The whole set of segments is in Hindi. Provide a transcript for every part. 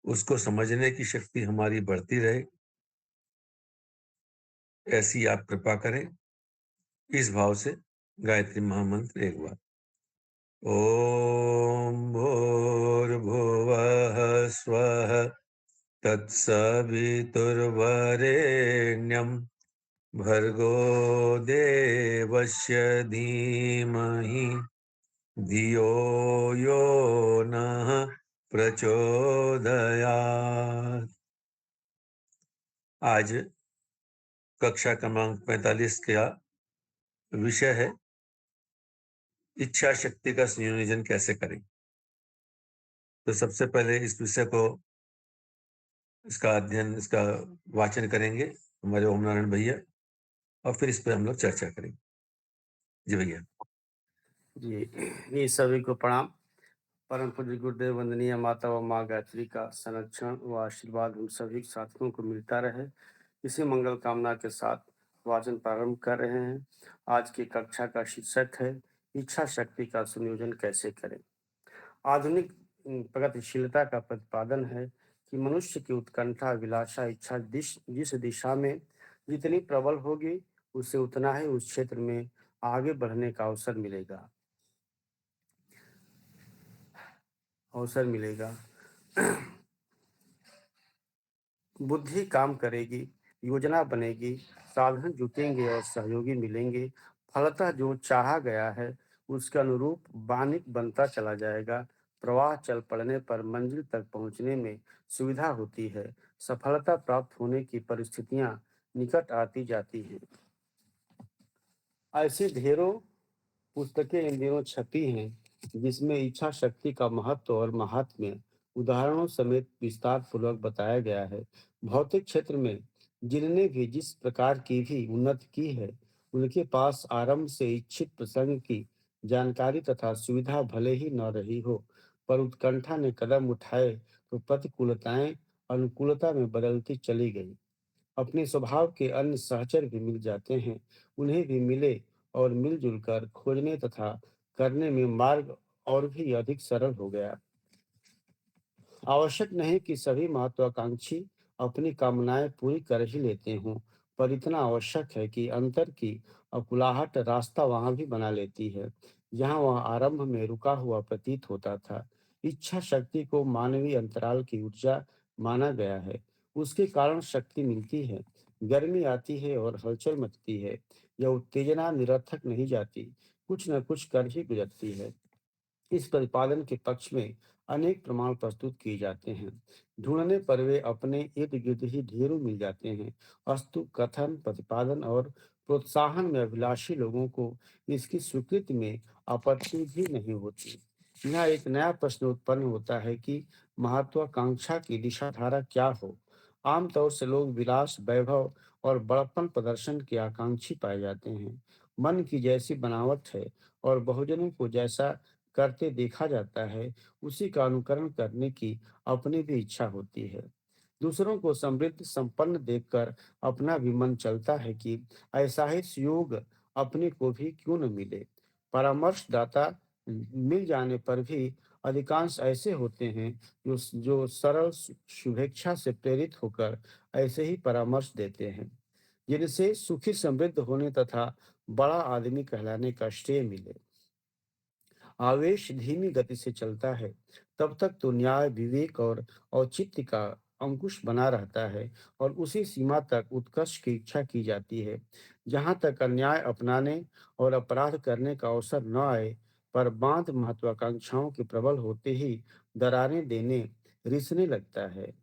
उसको समझने की शक्ति हमारी बढ़ती रहे, ऐसी आप कृपा करें। इस भाव से गायत्री महामंत्र एक बार। ओम भूर्भुवः स्वः तत्सवितुर्वरेण्यं भर्गो देवस्य धीमहि धियो यो नः प्रचोदयात्। आज कक्षा क्रमांक 45 का विषय है इच्छा शक्ति का संयोजन कैसे करें। तो सबसे पहले इस विषय को, इसका अध्ययन, इसका वाचन करेंगे हमारे ओम नारायण भैया, और फिर इस पर हम लोग चर्चा करेंगे। जी भैया। जी, ये सभी को प्रणाम। परम पूज्य गुरुदेव वंदनीय माता व माँ गायत्री का संरक्षण व आशीर्वाद हम सभी साथियों को मिलता रहे, इसी मंगल कामना के साथ वाचन प्रारंभ कर रहे हैं। आज की कक्षा का शीर्षक है इच्छा शक्ति का संयोजन कैसे करें। आधुनिक प्रगतिशीलता का प्रतिपादन है कि मनुष्य की उत्कंठा, अभिलाषा, इच्छा जिस दिशा में जितनी प्रबल होगी, उसे उतना ही उस क्षेत्र में आगे बढ़ने का अवसर मिलेगा। बुद्धि काम करेगी, योजना बनेगी, साधन जुटेंगे और सहयोगी मिलेंगे। फलतः जो चाहा गया है उसके अनुरूप बानिक बनता चला जाएगा। प्रवाह चल पड़ने पर मंजिल तक पहुंचने में सुविधा होती है। सफलता प्राप्त होने की परिस्थितियां निकट आती जाती हैं। ऐसी ढेरों पुस्तकें इन दिनों छपी हैं जिसमें इच्छा शक्ति का महत्व और महात्म्य उदाहरणों समेत विस्तार पूर्वक बताया गया है। भौतिक क्षेत्र में जिनने भी जिस प्रकार की भी उन्नति की है, उनके पास आरंभ से इच्छित प्रसंग की जानकारी तथा सुविधा भले ही न रही हो, पर उत्कंठा ने कदम उठाए तो प्रतिकूलताएं अनुकूलता में बदलती चली गई। अपने स्वभाव के अन्य सहचर भी मिल जाते हैं, उन्हें भी मिले और मिलजुल कर खोजने तथा करने में मार्ग और भी अधिक सरल हो गया। आवश्यक नहीं कि सभी महत्वाकांक्षी अपनी कामनाएं पूरी कर ही लेते हों, पर इतना आवश्यक है कि अंतर की अकुलाहट रास्ता वहां भी बना लेती है, जहां वह आरंभ में रुका हुआ प्रतीत होता था। इच्छा शक्ति को मानवीय अंतराल की ऊर्जा माना गया है। उसके कारण शक्ति मिलती है, गर्मी आती है और हलचल मचती है। यह उत्तेजना निरर्थक नहीं जाती, कुछ न कुछ कर ही गुजरती है। इस प्रतिपादन के पक्ष में अनेक प्रमाण प्रस्तुत किए जाते हैं। ढूंढने पर वे अपने इर्द गिर्द ही ढेरों मिल जाते हैं। अस्तु कथन, प्रतिपादन और प्रोत्साहन में अभिलाषी लोगों को इसकी स्वीकृति में आपत्ति भी नहीं होती। यहाँ एक नया प्रश्न उत्पन्न होता है कि महत्वाकांक्षा की दिशा धारा क्या हो। आमतौर से लोग विलास, वैभव और बड़प्पन प्रदर्शन के आकांक्षी पाए जाते हैं। मन की जैसी बनावट है और बहुजनों को जैसा करते देखा जाता है, उसी का अनुकरण करने की अपनी भी इच्छा होती है। दूसरों को समृद्ध संपन्न देखकर अपना भी मन चलता है कि ऐसा ही सुयोग अपने को भी क्यों न मिले। परामर्शदाता मिल जाने पर भी अधिकांश ऐसे होते हैं जो सरल शुभेच्छा से प्रेरित होकर ऐसे ही परामर्श देते हैं, जिनसे सुखी समृद्ध होने तथा बड़ा आदमी कहलाने का श्रेय मिले। आवेश धीमी गति से चलता है, तब तक तो न्याय, विवेक और औचित्य का अंकुश बना रहता है और उसी सीमा तक उत्कर्ष की इच्छा की जाती है, जहाँ तक अन्याय अपनाने और अपराध करने का अवसर न आए, पर बांध महत्वाकांक्षाओं के प्रबल होते ही दरारें देने रिसने लगता है।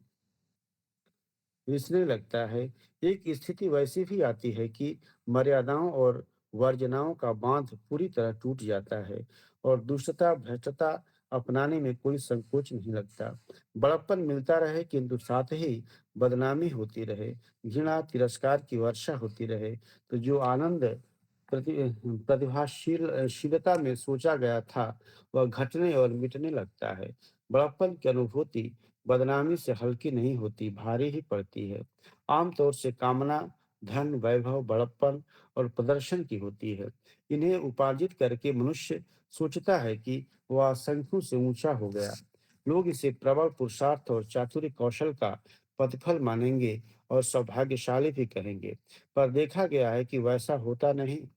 रिसने लगता है। एक स्थिति वैसी भी आती है कि मर्यादाओं और वर्जनाओं का बांध पूरी तरह टूट जाता है और दुष्टता, भ्रष्टता अपनाने में कोई संकोच नहीं लगता। बड़प्पन मिलता रहे किंतु साथ ही बदनामी होती रहे, घृणा, तिरस्कार की वर्षा होती रहे, तो जो आनंद शीलता में सोचा गया था, वह घटने और मिटने लगता है। बड़प्पन की अनुभूति बदनामी से हल्की नहीं होती, भारी ही पड़ती है। आमतौर से कामना धन, वैभव, बड़प्पन और प्रदर्शन की होती है। इन्हें उपार्जित करके मनुष्य सोचता है कि वह असंख्यों से ऊंचा हो गया। लोग इसे प्रबल पुरुषार्थ और चातुर्य कौशल का प्रतिफल मानेंगे और सौभाग्यशाली भी कहेंगे। पर देखा गया है कि वैसा होता नहीं।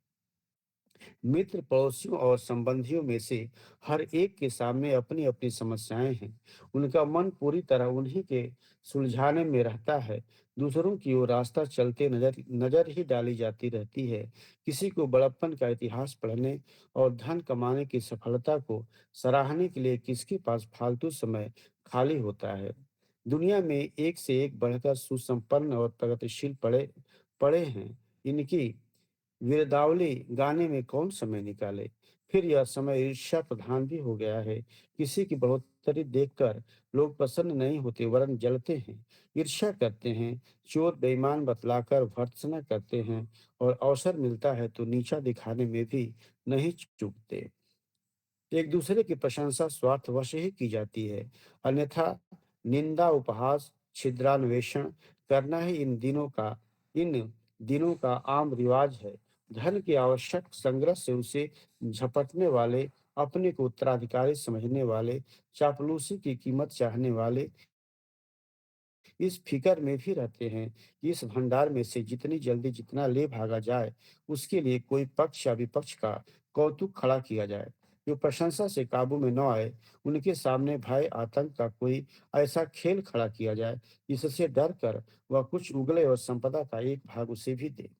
मित्र, पड़ोसियों और संबंधियों में से हर एक के सामने अपनी-अपनी समस्याएँ हैं। उनका मन पूरी तरह उन्हीं के सुलझाने में रहता है। दूसरों की ओर रास्ता चलते नज़र नज़र ही डाली जाती रहती है। किसी को बड़प्पन का इतिहास पढ़ने और धन कमाने की सफलता को सराहने के लिए किसके पास फालतू समय खाली होता है। दुनिया में एक से एक बढ़कर सुसंपन्न और प्रगतिशील पड़े हैं। इनकी गिरदावली गाने में कौन समय निकाले? फिर यह समय ईर्ष्या प्रधान भी हो गया है। किसी की बढ़ोत्तरी देखकर लोग प्रसन्न नहीं होते वरन जलते हैं, ईर्ष्या करते हैं, चोर बेईमान बतलाकर भर्त्सना करते हैं और अवसर मिलता है तो नीचा दिखाने में भी नहीं चूकते। एक दूसरे की प्रशंसा स्वार्थवश ही की जाती है, अन्यथा निंदा, उपहास, छिद्रान्वेषण करना ही इन दिनों का आम रिवाज है। धन के आवश्यक संग्रह से उसे झपटने वाले, अपने को उत्तराधिकारी समझने वाले, चापलूसी की कीमत चाहने वाले इस फ़िक्र में भी रहते हैं कि इस भंडार में से जितनी जल्दी जितना ले भागा जाए, उसके लिए कोई पक्ष या विपक्ष का कौतुक खड़ा किया जाए। जो प्रशंसा से काबू में न आए, उनके सामने भय, आतंक का कोई ऐसा खेल खड़ा किया जाए, जिससे डर कर वह कुछ उगले और संपदा का एक भाग उसे भी दे।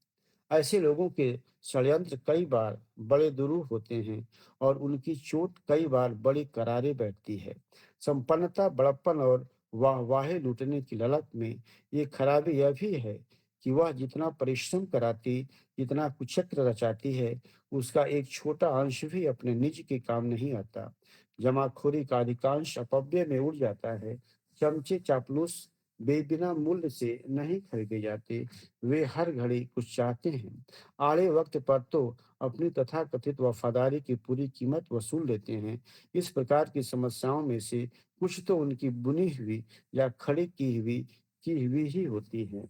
ऐसे लोगों के षड्यंत्र कई बार बड़े दुरूह होते हैं और उनकी चोट कई बार बड़ी करारे बैठती है। संपन्नता, बड़प्पन और वाहवाही लूटने की ललक में ये खराबी यह भी है कि वह जितना परिश्रम कराती, जितना कुचक्र रचाती है, उसका एक छोटा अंश भी अपने निज के काम नहीं आता। जमाखोरी का अधिकांश अपव्यय में उड़ जाता है। चमचे, चापलूस बेबिना मूल्य से नहीं खरीदे जाते। वे हर घड़ी कुछ चाहते हैं। आड़े वक़्त पर तो अपनी तथाकथित वफ़ादारी की पूरी कीमत वसूल लेते हैं। इस प्रकार की समस्याओं में से कुछ तो उनकी बुनी हुई या खड़ी की हुई ही होती हैं।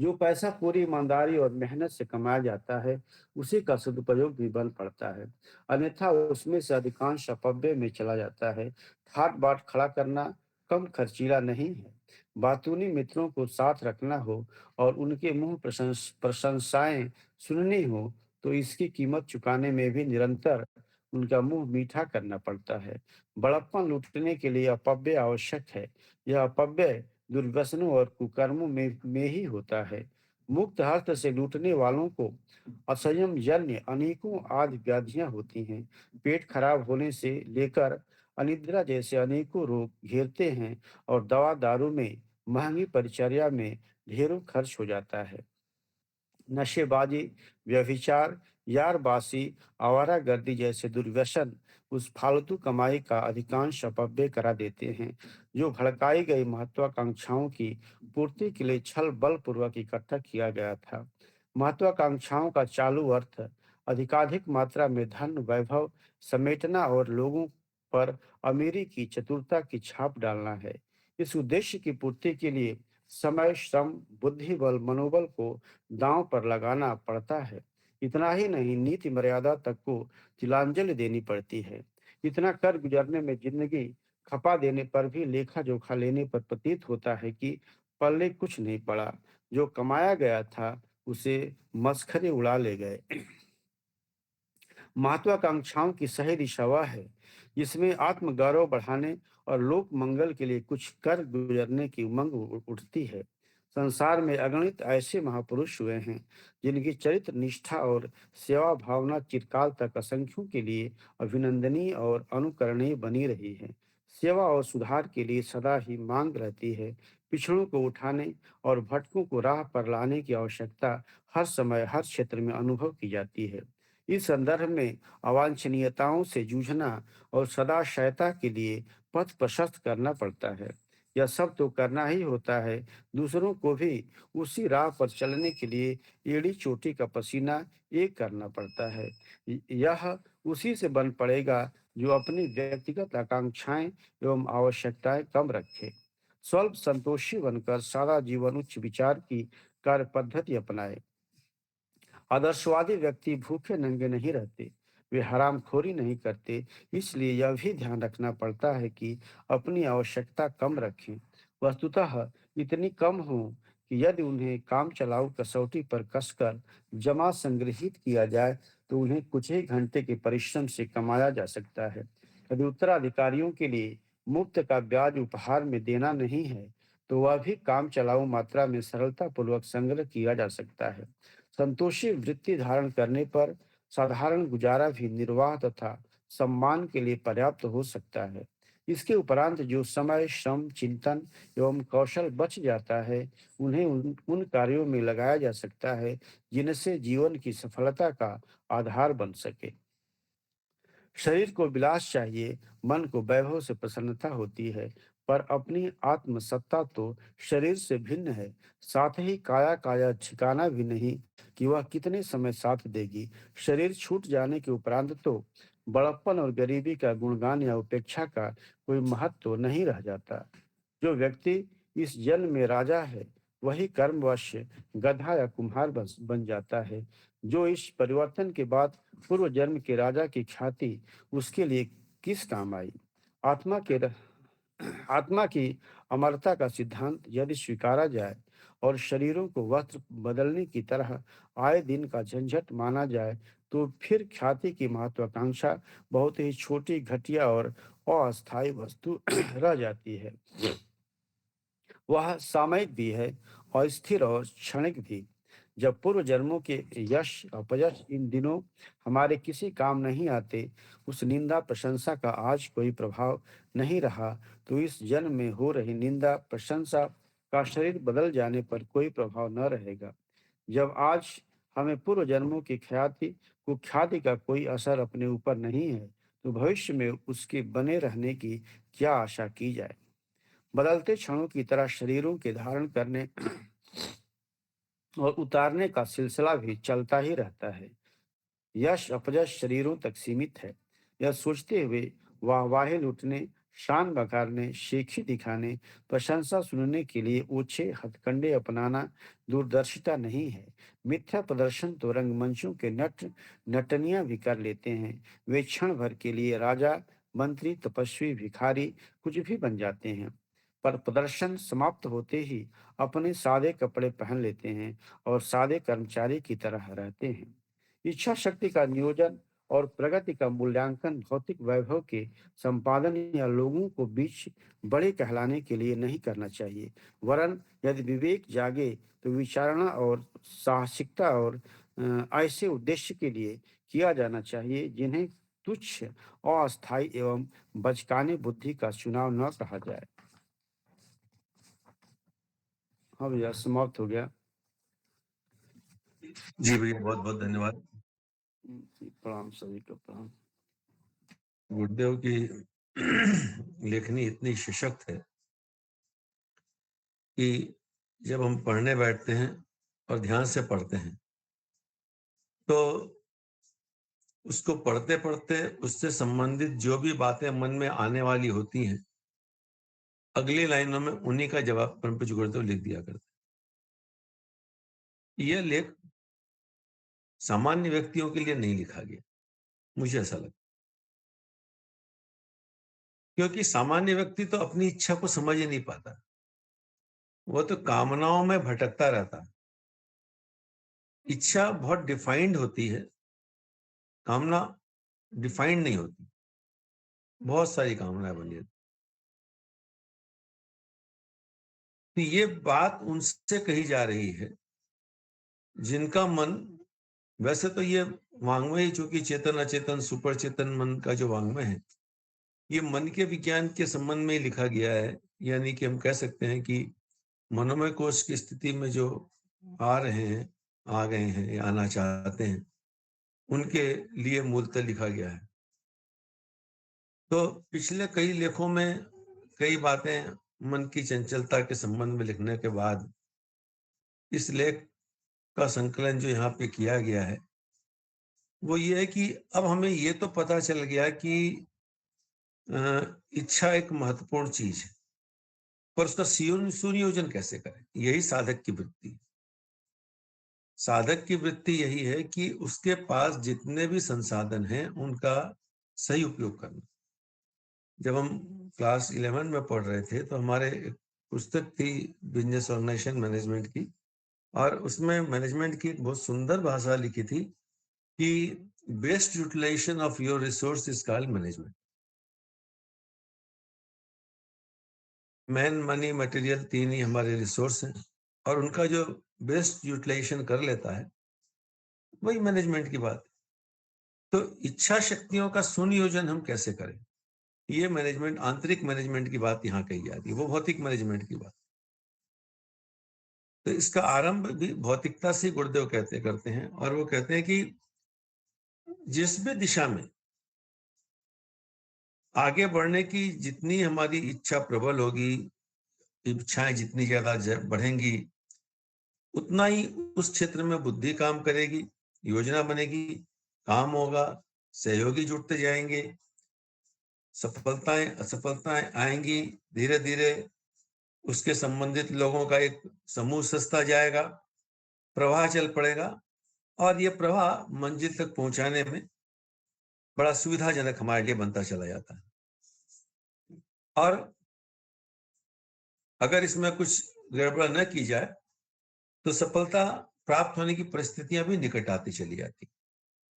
जो पैसा पूरी ईमानदारी और मेहनत से कमाया जाता है, उसी का सदुपयोग भी बन पड़ता है। अन्यथा उसमें से अधिकांश अपव्यय में चला जाता है। ठाट-बाट खड़ा करना कम खर्चीला नहीं है। बातूनी मित्रों को साथ रखना हो और उनके मुँह प्रशंसाएँ सुननी हो, तो इसकी कीमत चुकाने में भी निरंतर उनका मुँह मीठा करना पड़ता है। बड़प्पन लूटने के लिए अपव्यय आवश्यक है। यह अपव्यय दुर्व्यसनों और कुकर्मों में ही होता है। मुक्त हस्त से लूटने वालों को असंयम जन्य अनेकों आदि व्याधियां होती हैं। पेट खराब होने से लेकर अनिद्रा जैसे अनेकों रोग घेरते हैं और दवा दारू में, महंगी परिचर्या में ढेरों खर्च हो जाता है। नशेबाजी, व्यभिचार, यारबासी, आवारागर्दी जैसे दुर्व्यसन उस फालतू कमाई का अधिकांश अपव्यय करा देते हैं, जो भड़काई गई महत्वाकांक्षाओं की पूर्ति के लिए छल बलपूर्वक इकट्ठा किया गया था। महत्वाकांक्षाओं का चालू अर्थ अधिकाधिक मात्रा में धन, वैभव समेटना और लोगों पर अमीरी की चतुरता की छाप डालना है। इस उद्देश्य की पूर्ति के लिए समय, श्रम, बुद्धि बल, मनोबल को दांव पर लगाना पड़ता है। इतना ही नहीं, नीति मर्यादा तक को तिलांजलि देनी पड़ती है। इतना कर गुजरने में जिंदगी खपा देने पर भी लेखा-जोखा लेने पर प्रतीत होता है कि पल्ले कुछ नहीं पड़ा। जो कमाया गया था, उसे मसखरे उड़ा ले गए। महत्वाकांक्षाओं की सही दिशा वह है, जिसमें आत्मगौरव बढ़ाने और लोक मंगल के लिए कुछ कर गुजरने की उमंग उठती है। संसार में अगणित ऐसे महापुरुष हुए हैं, जिनकी चरित्र निष्ठा और सेवा भावना चिरकाल तक असंख्यों के लिए अभिनंदनीय और अनुकरणीय बनी रही है। सेवा और सुधार के लिए सदा ही मांग रहती है। पिछड़ों को उठाने और भटकों को राह पर लाने की आवश्यकता हर समय, हर क्षेत्र में अनुभव की जाती है। इस संदर्भ में अवांछनीयताओं से जूझना और सदाशयता के लिए पथ प्रशस्त करना पड़ता है। यह सब तो करना ही होता है, दूसरों को भी उसी राह पर चलने के लिए एड़ी-चोटी का पसीना एक करना पड़ता है। यह उसी से बन पड़ेगा जो अपनी व्यक्तिगत आकांक्षाएँ एवं आवश्यकताएँ कम रखे। स्वल्प संतोषी बनकर सादा जीवन उच्च विचार की कार्य पद्धति अपनाए। आदर्शवादी व्यक्ति भूखे नंगे नहीं रहते, वे हरामखोरी नहीं करते, इसलिए यह भी ध्यान रखना पड़ता है कि अपनी आवश्यकता कम रखें। वस्तुतः इतनी कम हो कि यदि उन्हें काम चलाऊ कसौटी पर कसकर जमा संग्रहित किया जाए, तो उन्हें कुछ ही घंटे के परिश्रम से कमाया जा सकता है। यदि उत्तराधिकारियों के लिए मुफ्त का ब्याज उपहार में देना नहीं है, तो वह भी काम चलाऊ मात्रा में सरलतापूर्वक संग्रह किया जा सकता है। संतोषी वृत्ति धारण करने पर साधारण गुजारा भी निर्वाह तथा सम्मान के लिए पर्याप्त हो सकता है। इसके उपरांत जो समय, श्रम, चिंतन एवं कौशल बच जाता है, उन्हें उन उन कार्यों में लगाया जा सकता है, जिनसे जीवन की सफलता का आधार बन सके। शरीर को विलास चाहिए, मन को वैभव से प्रसन्नता होती है, पर अपनी आत्मसत्ता तो शरीर से भिन्न है। साथ ही काया काया ठिकाना भी नहीं कि वह कितने समय साथ देगी। शरीर छूट जाने के उपरांत तो बड़प्पन और गरीबी का गुणगान या उपेक्षा का कोई महत्व तो नहीं रह जाता। जो व्यक्ति इस जन्म में राजा है, वही कर्मवश गधा या कुम्हार बन जाता है। जो इस परिवर्तन के बाद पूर्व जन्म के राजा की ख्याति उसके लिए किस काम आई? आत्मा के र आत्मा की अमरता का सिद्धांत यदि स्वीकारा जाए और शरीरों को वस्त्र बदलने की तरह आए दिन का झंझट माना जाए, तो फिर ख्याति की महत्वाकांक्षा बहुत ही छोटी, घटिया और अस्थायी वस्तु रह जाती है। वह सामयिक भी है, अस्थिर और क्षणिक भी। जब पूर्व जन्मों के यश अपयश इन दिनों हमारे किसी काम नहीं आते, उस निंदा प्रशंसा का आज कोई प्रभाव नहीं रहा, तो इस जन्म में हो रही निंदा प्रशंसा का शरीर बदल जाने पर कोई प्रभाव न रहेगा। जब आज हमें पूर्व जन्मों की ख्याति कुख्याति का कोई असर अपने ऊपर नहीं है, तो भविष्य में उसके बने रहने की क्या आशा की जाए। बदलते क्षणों की तरह शरीरों के धारण करने और उतारने का सिलसिला भी चलता ही रहता है। यश अपयश शरीरों तक सीमित है। यह सोचते हुए वाहवाही लूटने, शान बखारने, शेखी दिखाने, प्रशंसा सुनने के लिए ओछे हथकंडे अपनाना दूरदर्शिता नहीं है। मिथ्या प्रदर्शन तो रंगमंचों के नटनियां भी कर लेते हैं। वे क्षण भर के लिए राजा, मंत्री, तपस्वी, भिखारी कुछ भी बन जाते हैं। पर प्रदर्शन समाप्त होते ही अपने सादे कपड़े पहन लेते हैं और सादे कर्मचारी की तरह रहते हैं। इच्छा शक्ति का नियोजन और प्रगति का मूल्यांकन भौतिक वैभव के संपादन या लोगों को बीच बड़े कहलाने के लिए नहीं करना चाहिए, वरन यदि विवेक जागे तो विचारणा और साहसिकता और ऐसे उद्देश्य के लिए किया जाना चाहिए जिन्हें तुच्छ, अस्थायी एवं बचकाने बुद्धि का चुनाव न कहा जाए। हाँ भैया, समाप्त हो गया। जी भैया, बहुत-बहुत धन्यवाद। जी, प्रणाम, सभी को प्रणाम। गुरुदेव की लेखनी इतनी सशक्त है कि जब हम पढ़ने बैठते हैं और ध्यान से पढ़ते हैं, तो उसको पढ़ते-पढ़ते उससे संबंधित जो भी बातें मन में आने वाली होती हैं, अगली लाइनों में उन्हीं का जवाब परम पूज्य गुरुदेव लिख दिया करते हैं। यह लेख सामान्य व्यक्तियों के लिए नहीं लिखा गया, मुझे ऐसा लगता है। क्योंकि सामान्य व्यक्ति तो अपनी इच्छा को समझ ही नहीं पाता। वो तो कामनाओं में भटकता रहता है। इच्छा बहुत डिफाइंड होती है, कामना डिफाइंड नहीं होती। बहुत सारी कामनाएँ बनी रहती। तो ये बात उनसे कही जा रही है, जिनका मन वैसे तो ये वाङ्मय चूँकि चेतन, अचेतन, सुपर चेतन मन का जो वाङ्मय है, ये मन के विज्ञान के संबंध में ही लिखा गया है। यानी कि हम कह सकते हैं कि मनोमय कोश की स्थिति में जो आ रहे हैं, आ गए हैं या आना चाहते हैं, उनके लिए मूलतः लिखा गया है। तो पिछले कई लेखों में कई बातें मन की चंचलता के संबंध में लिखने के बाद इस लेख का संकलन जो यहाँ पे किया गया है, वो ये है कि अब हमें ये तो पता चल गया कि अ, इच्छा एक महत्वपूर्ण चीज़ है, पर उसका सुनियोजन कैसे करें? यही साधक की वृत्ति है। साधक की वृत्ति यही है कि उसके पास जितने भी संसाधन हैं, उनका सही उपयोग करना। जब हम क्लास 11 में पढ़ रहे थे, तो हमारे एक पुस्तक थी बिज़नेस ऑर्गेनाइजेशन मैनेजमेंट की, और उसमें मैनेजमेंट की एक बहुत सुंदर भाषा लिखी थी कि best utilisation of your resource is called management. Man, money, material 3 ही हमारे रिसोर्स हैं, और उनका जो बेस्ट यूटिलाइजेशन कर लेता है, वही मैनेजमेंट की बात है। तो इच्छा शक्तियों का सुनियोजन हम कैसे करें? ये मैनेजमेंट, आंतरिक मैनेजमेंट की बात यहाँ कही जाती है, वो भौतिक मैनेजमेंट की बात। तो इसका आरंभ भी भौतिकता से गुरुदेव करते हैं, और वो कहते हैं कि जिस भी दिशा में आगे बढ़ने की जितनी हमारी इच्छा प्रबल होगी, इच्छाएं जितनी ज्यादा बढ़ेंगी, उतना ही उस क्षेत्र में बुद्धि काम करेगी, योजना बनेगी, काम होगा, सहयोगी जुड़ते जाएंगे, सफलताएं असफलताएं आएंगी, धीरे धीरे उसके संबंधित लोगों का एक समूह सजता जाएगा, प्रवाह चल पड़ेगा, और ये प्रवाह मंजिल तक पहुंचाने में बड़ा सुविधाजनक हमारे लिए बनता चला जाता है। और अगर इसमें कुछ गड़बड़ न की जाए, तो सफलता प्राप्त होने की परिस्थितियां भी निकट आती चली जाती।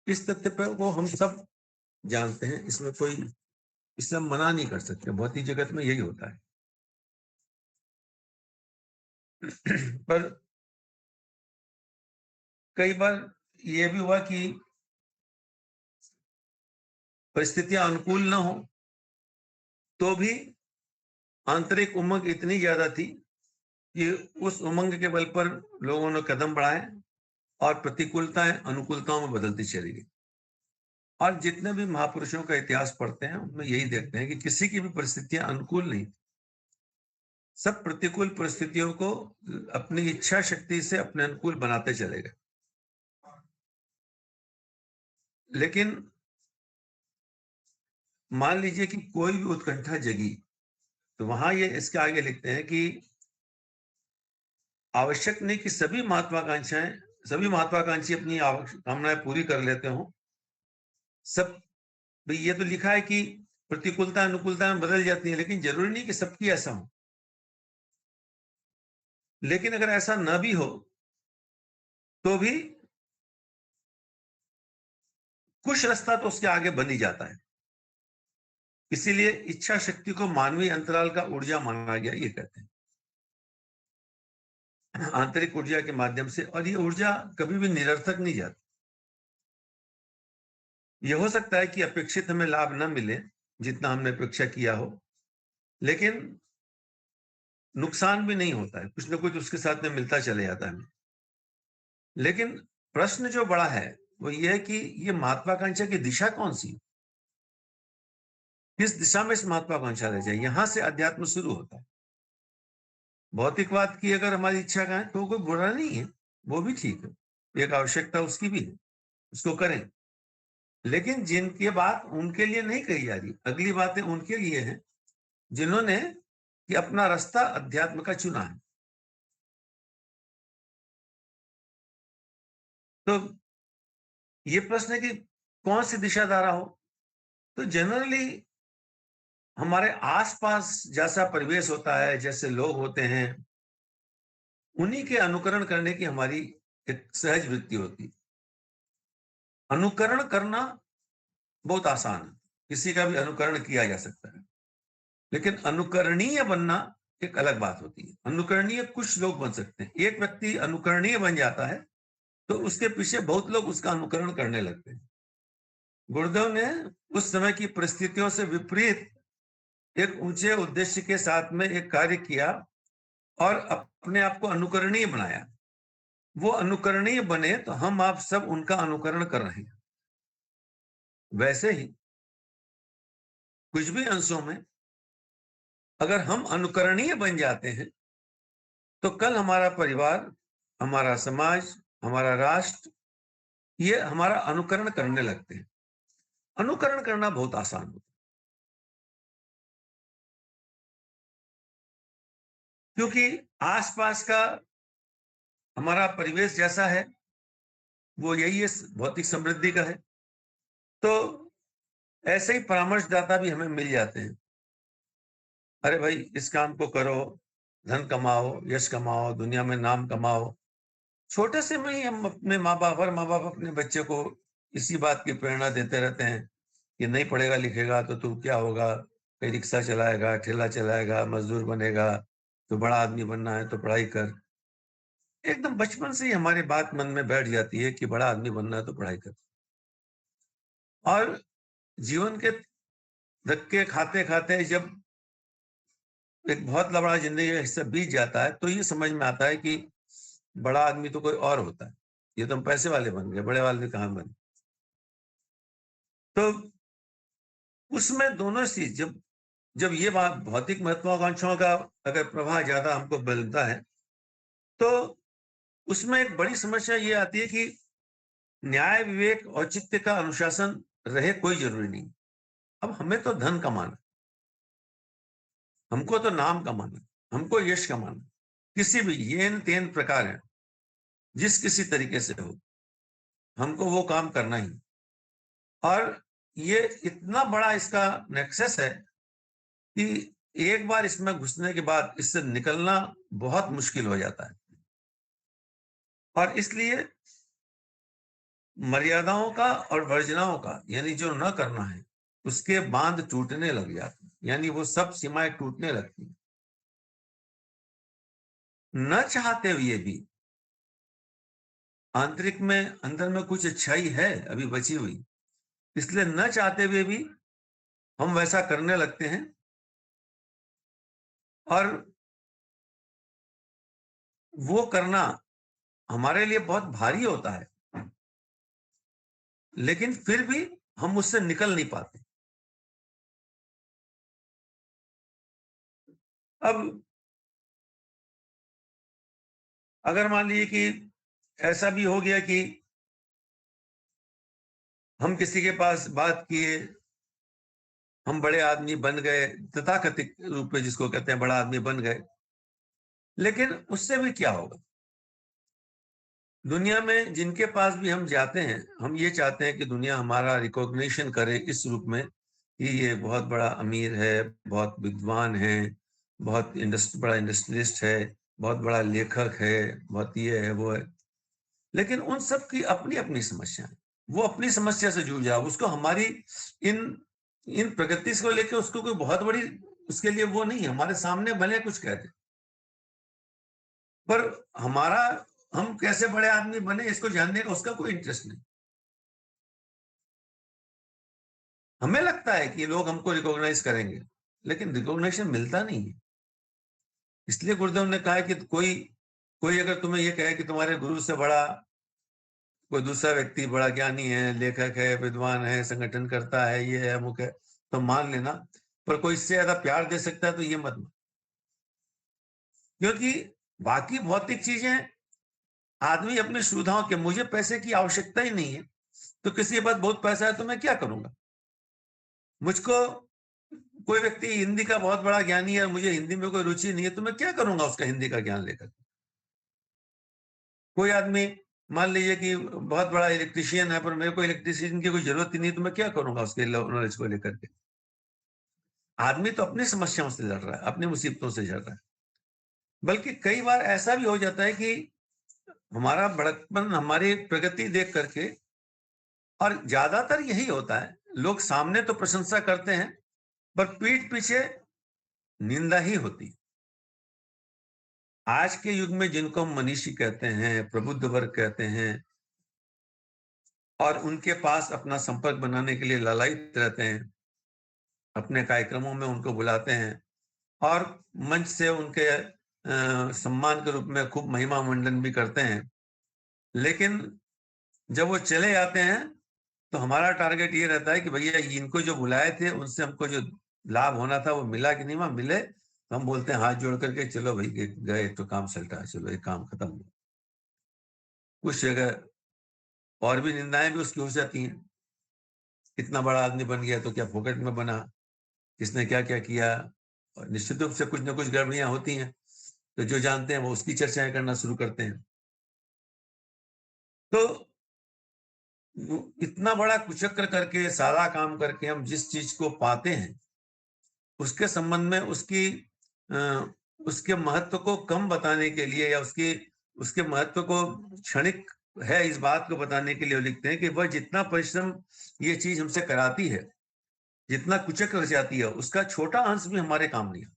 इस तथ्य पर वो हम सब जानते हैं, इसमें कोई इससे हम मना नहीं कर सकते, भौतिक जगत में यही होता है। पर कई बार ये भी हुआ कि परिस्थितियां अनुकूल न हो, तो भी आंतरिक उमंग इतनी ज्यादा थी कि उस उमंग के बल पर लोगों ने कदम बढ़ाए, और प्रतिकूलताएं अनुकूलताओं में बदलती चली गई। और जितने भी महापुरुषों का इतिहास पढ़ते हैं, उनमें यही देखते हैं कि किसी की भी परिस्थितियां अनुकूल नहीं, सब प्रतिकूल परिस्थितियों को अपनी इच्छा शक्ति से अपने अनुकूल बनाते चले गए। लेकिन मान लीजिए कि कोई भी उत्कंठा जगी, तो वहां ये इसके आगे लिखते हैं कि आवश्यक नहीं कि सभी महत्वाकांक्षी अपनी कामनाएं पूरी कर लेते हो। सब, ये तो लिखा है कि प्रतिकूलता अनुकूलता में बदल जाती है, लेकिन जरूरी नहीं कि सबकी ऐसा हो। लेकिन अगर ऐसा न भी हो, तो भी कुछ रास्ता तो उसके आगे बन ही जाता है। इसीलिए इच्छा शक्ति को मानवीय अंतराल का ऊर्जा माना गया, ये कहते हैं, आंतरिक ऊर्जा के माध्यम से। और ये ऊर्जा कभी भी निरर्थक नहीं जाती। यह हो सकता है कि अपेक्षित हमें लाभ न मिले जितना हमने अपेक्षा किया हो, लेकिन नुकसान भी नहीं होता है, कुछ ना कुछ उसके साथ में मिलता चले जाता है। लेकिन प्रश्न जो बड़ा है वो ये है कि ये महत्वाकांक्षा की दिशा कौन सी, किस दिशा में इस महत्वाकांक्षा रह जाए। यहां से अध्यात्म शुरू होता है। भौतिकवाद की अगर हमारी इच्छा का है, तो कोई बुरा नहीं है, वो भी ठीक है, एक आवश्यकता उसकी भी है, उसको करें। लेकिन जिनकी बात उनके लिए नहीं कही जा रही, अगली बातें उनके लिए हैं जिन्होंने कि अपना रास्ता अध्यात्म का चुना है। तो ये प्रश्न है कि कौन सी दिशा धारा हो। तो जनरली हमारे आसपास जैसा परिवेश होता है, जैसे लोग होते हैं, उन्हीं के अनुकरण करने की हमारी एक सहज वृत्ति होती है। अनुकरण करना बहुत आसान है, किसी का भी अनुकरण किया जा सकता है। लेकिन अनुकरणीय बनना एक अलग बात होती है। अनुकरणीय कुछ लोग बन सकते हैं, एक व्यक्ति अनुकरणीय बन जाता है, तो उसके पीछे बहुत लोग उसका अनुकरण करने लगते हैं। गुरुदेव ने उस समय की परिस्थितियों से विपरीत एक ऊंचे उद्देश्य के साथ में एक कार्य किया, और अपने आप को अनुकरणीय बनाया। वो अनुकरणीय बने, तो हम आप सब उनका अनुकरण कर रहे हैं। वैसे ही कुछ भी अंशों में अगर हम अनुकरणीय बन जाते हैं, तो कल हमारा परिवार, हमारा समाज, हमारा राष्ट्र, ये हमारा अनुकरण करने लगते हैं। अनुकरण करना बहुत आसान होता है, क्योंकि आसपास का हमारा परिवेश जैसा है, वो यही है भौतिक समृद्धि का है। तो ऐसे ही परामर्शदाता भी हमें मिल जाते हैं। अरे भाई इस काम को करो, धन कमाओ, यश कमाओ, दुनिया में नाम कमाओ। छोटे से में ही हम अपने माँ-बाप हर माँ-बाप अपने बच्चे को इसी बात की प्रेरणा देते रहते हैं कि नहीं पढ़ेगा लिखेगा तो तू क्या होगा? कहीं रिक्शा चलाएगा, ठेला चलाएगा, मज़दूर बनेगा, तो बड़ा आदमी बनना है तो पढ़ाई कर। एकदम बचपन से ही हमारी बात मन में बैठ जाती है कि बड़ा आदमी बनना है तो पढ़ाई कर। और जीवन के धक्के खाते-खाते जब एक बहुत लंबा ज़िंदगी का हिस्सा बीत जाता है, तो ये समझ में आता है कि बड़ा आदमी तो कोई और होता है। ये तो हम पैसे वाले बन गए, बड़े वाले कहाँ बने। तो उसमें दोनों चीज़ जब जब ये बात भौतिक महत्वाकांक्षाओं का अगर प्रभाव ज़्यादा हमको मिलता है, तो उसमें एक बड़ी समस्या ये आती है कि न्याय, विवेक, औचित्य का अनुशासन रहे कोई ज़रूरी नहीं। अब हमें तो धन कमाना, हमको तो नाम कमाना, हमको यश कमाना, किसी भी येन-तेन प्रकार है, जिस किसी तरीके से हो, हमको वो काम करना ही। और ये इतना बड़ा इसका नेक्सस है कि एक बार इसमें घुसने के बाद इससे निकलना बहुत मुश्किल हो जाता है। और इसलिए मर्यादाओं का और वर्जनाओं का यानी जो न करना है, उसके बांध टूटने लग जाते हैं। यानी वो सब सीमाएँ टूटने लगती हैं। न चाहते हुए भी आंतरिक में अंदर में कुछ अच्छाई है अभी बची हुई, इसलिए न चाहते हुए भी हम वैसा करने लगते हैं और वो करना हमारे लिए बहुत भारी होता है, लेकिन फिर भी हम उससे निकल नहीं पाते। अब अगर मान लीजिए कि ऐसा भी हो गया कि हम किसी के पास बात किए, हम बड़े आदमी बन गए, तथाकथित रूप में जिसको कहते हैं बड़ा आदमी बन गए, लेकिन उससे भी क्या होगा? दुनिया में जिनके पास भी हम जाते हैं, हम ये चाहते हैं कि दुनिया हमारा रिकॉग्निशन करे इस रूप में कि ये बहुत बड़ा अमीर है, बहुत विद्वान है, बहुत बड़ा इंडस्ट्रियलिस्ट है, बहुत बड़ा लेखक है, बहुत ये है, वो है। लेकिन उन सब की अपनी-अपनी समस्या है। वो अपनी समस्या से जूझ रहा है। उसको हमारी इन इन प्रगति को लेके उसको कोई बहुत बड़ी उसके लिए वो नहीं है। हमारे सामने भले कुछ कह दे, पर हमारा हम कैसे बड़े आदमी बने इसको जानने का उसका कोई इंटरेस्ट नहीं। हमें लगता है कि लोग हमको रिकॉग्नाइज करेंगे, लेकिन रिकॉग्निशन मिलता नहीं है। इसलिए गुरुदेव ने कहा है कि कोई कोई अगर तुम्हें ये कहे कि तुम्हारे गुरु से बड़ा कोई दूसरा व्यक्ति बड़ा ज्ञानी है, लेखक है, विद्वान है, संगठन करता है, ये है, अमुक है, तो मान लेना। पर कोई इससे ज़्यादा प्यार दे सकता है तो ये मत, क्योंकि बाकी भौतिक चीज़ें आदमी अपनी सुविधाओं के मुझे पैसे की आवश्यकता ही नहीं है, तो किसी के पास बहुत पैसा है तो मैं क्या करूँगा? मुझको कोई व्यक्ति हिंदी का बहुत बड़ा ज्ञानी है और मुझे हिंदी में कोई रुचि नहीं है, तो मैं क्या करूँगा उसका हिंदी का ज्ञान लेकर? कोई आदमी मान लीजिए कि बहुत बड़ा इलेक्ट्रीशियन है, पर मेरे को इलेक्ट्रीशियन की कोई ज़रूरत ही नहीं है, तो मैं क्या करूँगा उसके नॉलेज को लेकर के? आदमी तो अपनी समस्याओं से लड़ रहा है, अपनी मुसीबतों से लड़ रहा है। बल्कि कई बार ऐसा भी हो जाता है कि हमारा बड़कपन, हमारी प्रगति देख करके और ज़्यादातर यही होता है, लोग सामने तो प्रशंसा करते हैं, पर पीठ पीछे निंदा ही होती है। आज के युग में जिनको हम मनीषी कहते हैं, प्रबुद्ध वर्ग कहते हैं और उनके पास अपना संपर्क बनाने के लिए लालायित रहते हैं, अपने कार्यक्रमों में उनको बुलाते हैं और मंच से उनके सम्मान के रूप में खूब महिमा मंडन भी करते हैं। लेकिन जब वो चले जाते हैं, तो हमारा टारगेट ये रहता है कि भैया इनको जो बुलाए थे, उनसे हमको जो लाभ होना था वो मिला कि नहीं वहाँ मिले? तो हम बोलते हैं हाथ जोड़ करके चलो भई गए तो काम सलटा, चलो ये काम खत्म हुआ। कुछ जगह और भी निंदाएँ भी उसकी हो जाती हैं। इतना बड़ा आदमी बन गया तो क्या फोकट में बना? किसने क्या-क्या किया? और निश्चित रूप से कुछ न कुछ गड़बड़ियाँ होती हैं। तो जो जानते हैं वो उसकी चर्चाएँ करना शुरू करते हैं। तो वो इतना बड़ा कुचक्र करके सारा काम करके हम जिस चीज को पाते हैं उसके संबंध में अ, उसके महत्व को कम बताने के लिए या उसकी उसके महत्व को क्षणिक है इस बात को बताने के लिए वो लिखते हैं कि वह जितना परिश्रम ये चीज हमसे कराती है, जितना कुचक्र रचाती है, उसका छोटा अंश भी हमारे काम नहीं आता।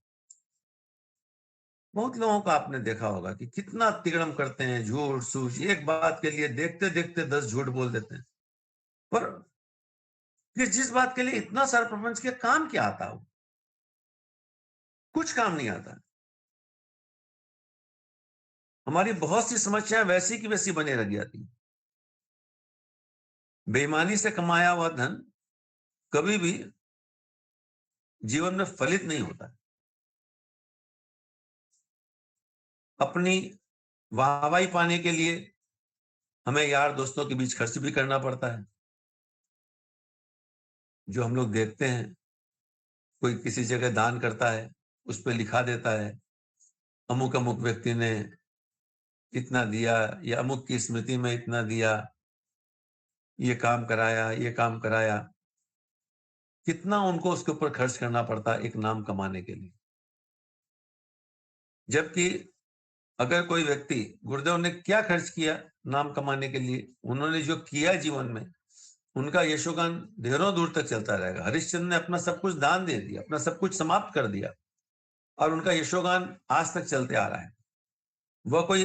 बहुत लोगों को आपने देखा होगा कि कितना तिगड़म करते हैं, झूठ सूझ, एक बात के लिए देखते देखते 10 झूठ बोल देते हैं। पर फिर जिस बात के लिए इतना सारा प्रपंच के काम क्या आता हो? कुछ काम नहीं आता। हमारी बहुत सी समस्याएं वैसी की वैसी बने रह जाती हैं। बेईमानी से कमाया हुआ धन कभी भी जीवन में फलित नहीं होता। अपनी वाहवाही पाने के लिए हमें यार दोस्तों के बीच खर्च भी करना पड़ता है। जो हम लोग देखते हैं, कोई किसी जगह दान करता है, उस पे लिखा देता है, अमुक अमुक व्यक्ति ने इतना दिया या अमुक की स्मृति में इतना दिया, ये काम कराया, ये काम कराया। कितना उनको उसके ऊपर खर्च करना पड़ता है एक नाम कमाने के लिए। जबकि अगर कोई व्यक्ति, गुरुदेव ने क्या खर्च किया नाम कमाने के लिए, उन्होंने जो किया जीवन में, उनका यशोगान ढेरों दूर तक चलता रहेगा। हरिश्चंद्र ने अपना सब कुछ दान दे दिया, अपना सब कुछ समाप्त कर दिया और उनका यशोगान आज तक चलते आ रहा है। वह कोई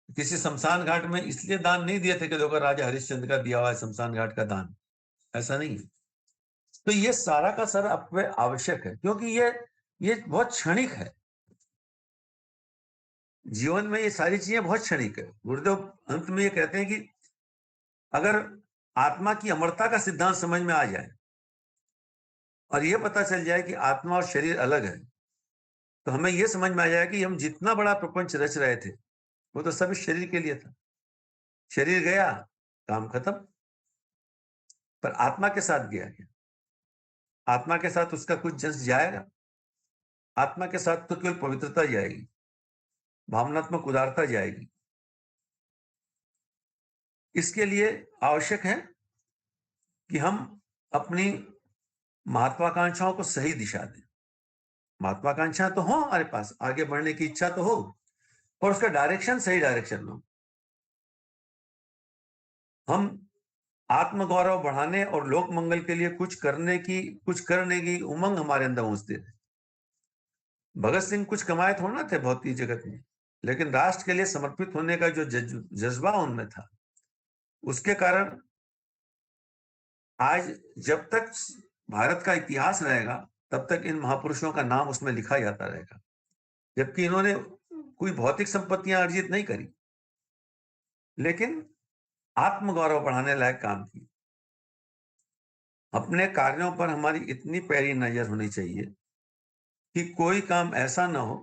किसी शमशान घाट में इसलिए दान नहीं दिए थे कि देखो राजा हरिश्चंद्र का दिया हुआ है शमशान घाट का दान, ऐसा नहीं है। तो ये सारा का सारा अपव्यय आवश्यक है, क्योंकि ये बहुत क्षणिक है। जीवन में ये सारी चीजें बहुत क्षणिक है। गुरुदेव अंत में ये कहते हैं कि अगर आत्मा की अमरता का सिद्धांत समझ में आ जाए और ये पता चल जाए कि आत्मा और शरीर अलग है, तो हमें ये समझ में आ जाए कि हम जितना बड़ा प्रपंच रच रहे थे वो तो सब इस शरीर के लिए था। शरीर गया, काम खत्म। पर आत्मा के साथ गया क्या? आत्मा के साथ उसका कुछ जस जाएगा? आत्मा के साथ तो केवल पवित्रता जाएगी, भावनात्मक उदारता जाएगी। इसके लिए आवश्यक है कि हम अपनी महत्वाकांक्षाओं को सही दिशा दें। महत्वाकांक्षा तो हो हमारे पास, आगे बढ़ने की इच्छा तो हो, और उसका डायरेक्शन सही डायरेक्शन में हो। हम आत्मगौरव बढ़ाने और लोक मंगल के लिए कुछ करने की उमंग हमारे अंदर पहुंचते थे। भगत सिंह कुछ कमाए थोड़ा ना थे भौतिक जगत में, लेकिन राष्ट्र के लिए समर्पित होने का जो जज्बा उनमें था, उसके कारण आज जब तक भारत का इतिहास रहेगा तब तक इन महापुरुषों का नाम उसमें लिखा जाता रहेगा। जबकि इन्होंने कोई भौतिक संपत्तियां अर्जित नहीं करी, लेकिन आत्मगौरव बढ़ाने लायक काम की। अपने कार्यों पर हमारी इतनी पैरी नजर होनी चाहिए कि कोई काम ऐसा ना हो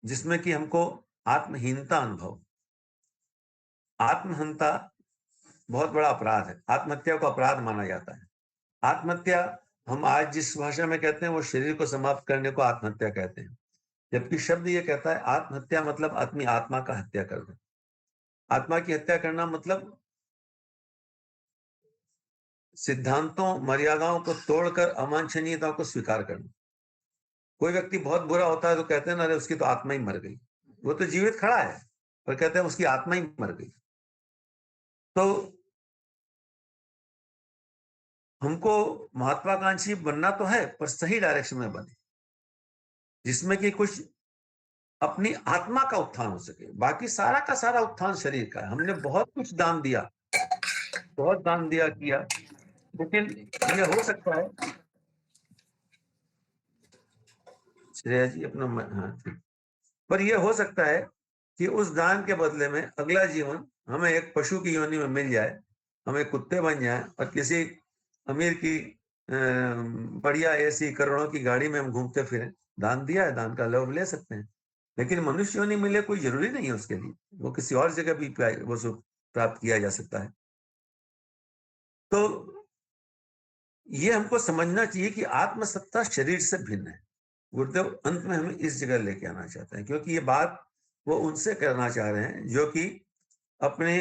जिसमें कि हमको आत्महीनता अनुभव। आत्महंता बहुत बड़ा अपराध है। आत्महत्या को अपराध माना जाता है। आत्महत्या हम आज जिस भाषा में कहते हैं वो शरीर को समाप्त करने को आत्महत्या कहते हैं, जबकि शब्द ये कहता है आत्महत्या मतलब अपनी आत्मा का हत्या करना। आत्मा की हत्या करना मतलब सिद्धांतों मर्यादाओं को तोड़कर अवांछनीयता को स्वीकार करना। कोई व्यक्ति बहुत बुरा होता है तो कहते हैं ना, अरे उसकी तो आत्मा ही मर गई। वो तो जीवित खड़ा है पर कहते हैं उसकी आत्मा ही मर गई। तो हमको महत्वाकांक्षी बनना तो है, पर सही डायरेक्शन में बने, जिसमें कि कुछ अपनी आत्मा का उत्थान हो सके। बाकी सारा का सारा उत्थान शरीर का है। हमने बहुत कुछ दान दिया, बहुत दान दिया किया, लेकिन ये हो सकता है, श्रेया जी अपना हाँ ठीक, पर यह हो सकता है कि उस दान के बदले में अगला जीवन हमें एक पशु की योनि में मिल जाए, हम एक कुत्ते बन जाए और किसी अमीर की बढ़िया ऐसी करोड़ों की गाड़ी में हम घूमते फिरें। दान दिया है, दान का लाभ ले सकते हैं, लेकिन मनुष्य योनि मिले कोई जरूरी नहीं है उसके लिए। वो किसी और जगह भी वो सुख प्राप्त किया जा सकता है। तो ये हमको समझना चाहिए कि आत्मसत्ता शरीर से भिन्न है। गुरुदेव अंत में हमें इस जगह लेके आना चाहते हैं, क्योंकि ये बात वो उनसे करना चाह रहे हैं जो कि अपने